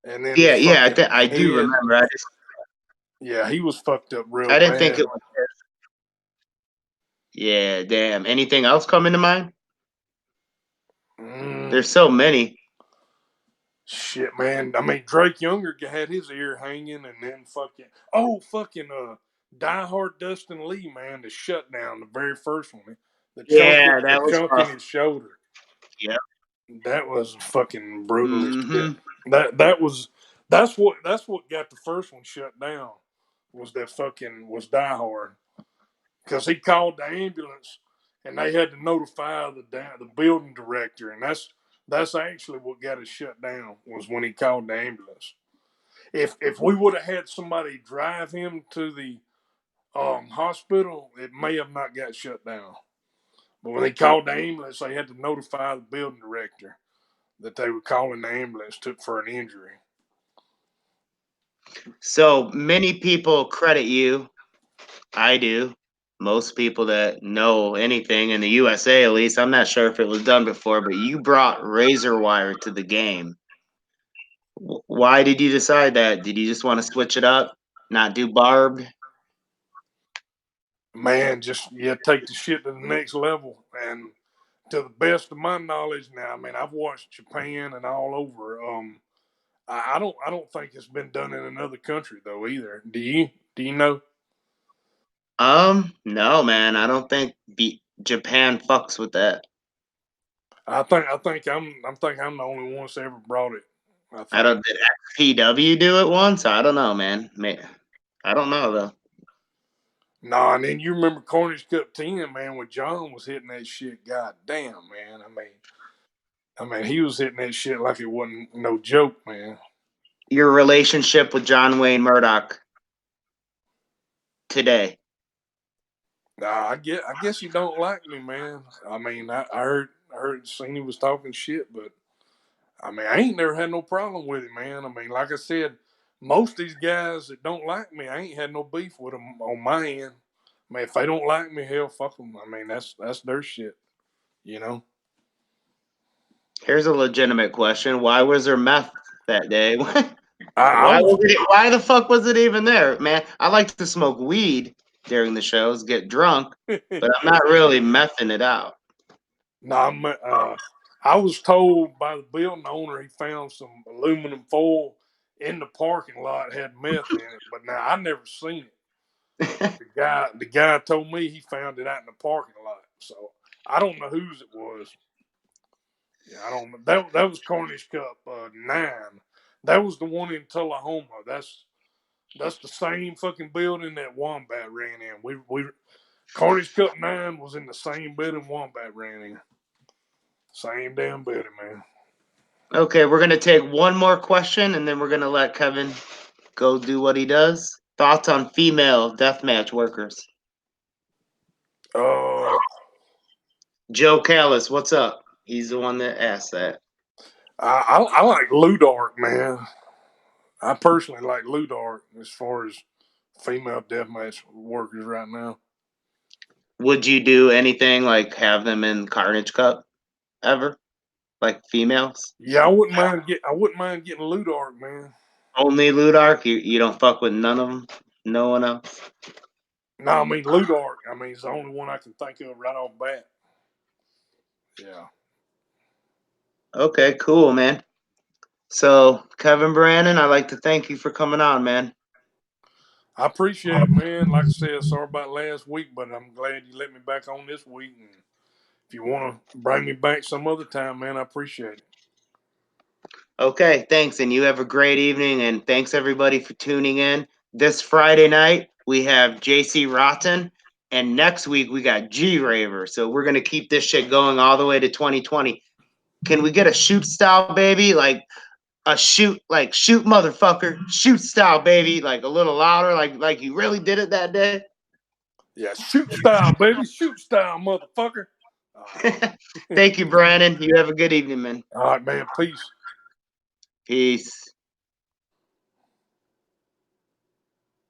And then his Yeah, yeah. fucking I do head. remember. Yeah, he was fucked up real I didn't think bad. it was. Yeah, damn. Anything else coming to mind? Mm, There's so many. shit, man. I mean, Drake Younger had his ear hanging, and then fucking Die Hard Dustin Lee, man, the shutdown, the very first one, Yeah, the that was chunk in rough. his shoulder. Yeah. That was fucking brutal as shit. Mm-hmm. That's what got the first one shut down. Was that fucking was Die Hard, because he called the ambulance and they had to notify the building director, and that's actually what got it shut down, was when he called the ambulance. If we would have had somebody drive him to the hospital, it may have not got shut down. But when they called the ambulance, they had to notify the building director that they were calling the ambulance took for an injury. So many people credit you. I do. Most people that know anything in the USA, at least, I'm not sure if it was done before, but you brought razor wire to the game. Why did you decide that? Did you just want to switch it up, not do barbed? Man, just take the shit to the next level. And to the best of my knowledge now, I mean, I've watched Japan and all over. I don't think it's been done in another country though either. Do you? Do you know? No, man. I don't think Japan fucks with that. I think I'm the only one that's ever brought it. I I think. don't. Did XPW do it once? I don't know, man. I don't know though. Nah, and then you remember Carnage Cup 10, man, when John was hitting that shit. God damn, man. I mean, he was hitting that shit like it wasn't no joke, man. Your relationship with John Wayne Murdoch today. I guess he don't like me, man. I mean, I heard, seen he was talking shit, but I mean, I ain't never had no problem with it, man. I mean, like I said, most of these guys that don't like me, I ain't had no beef with them on my end. I mean, if they don't like me, hell, fuck them. I mean, that's their shit, you know. Here's a legitimate question: why was there meth that day? I was Why the fuck was it even there, man? I like to smoke weed during the shows, get drunk, but I'm not really mething it out. no, I was told by the building owner he found some aluminum foil in the parking lot had meth in it, but now I never seen it. The guy told me he found it out in the parking lot, so I don't know whose it was. Yeah, I don't know. That was Carnage Cup 9. That was the one in Tullahoma. That's the same fucking building that Wombat ran in. We Carnage Cup 9 was in the same building Wombat ran in. Same damn building, man. Okay, we're gonna take one more question, and then we're gonna let Kevin go do what he does. Thoughts on female deathmatch workers? Uh, Joe Callis, what's up? He's the one that asked that. I like Ludark, man. I personally like Ludark as far as female deathmatch workers right now. Would you do anything like have them in Carnage Cup ever? Like females? Yeah, I wouldn't mind getting Ludark, man. Only Ludark? You don't fuck with none of them? No one else? No, I mean Ludark. I mean, it's the only one I can think of right off bat. Yeah. Okay, cool, man. So, Kevin Brannen, I'd like to thank you for coming on, man. I appreciate it, man. Like I said, sorry about last week, but I'm glad you let me back on this week. And if you want to bring me back some other time, man, I appreciate it. Okay, thanks. And you have a great evening. And thanks, everybody, for tuning in. This Friday night, we have JC Rotten. And next week, we got G Raver. So, we're going to keep this shit going all the way to 2020. Can we get a shoot style, baby? Like, a shoot motherfucker, shoot style, baby, like a little louder, like you really did it that day. Yeah, shoot style, baby, shoot style, motherfucker. Thank you, Brannen. You have a good evening, man. All right, man. Peace. Peace.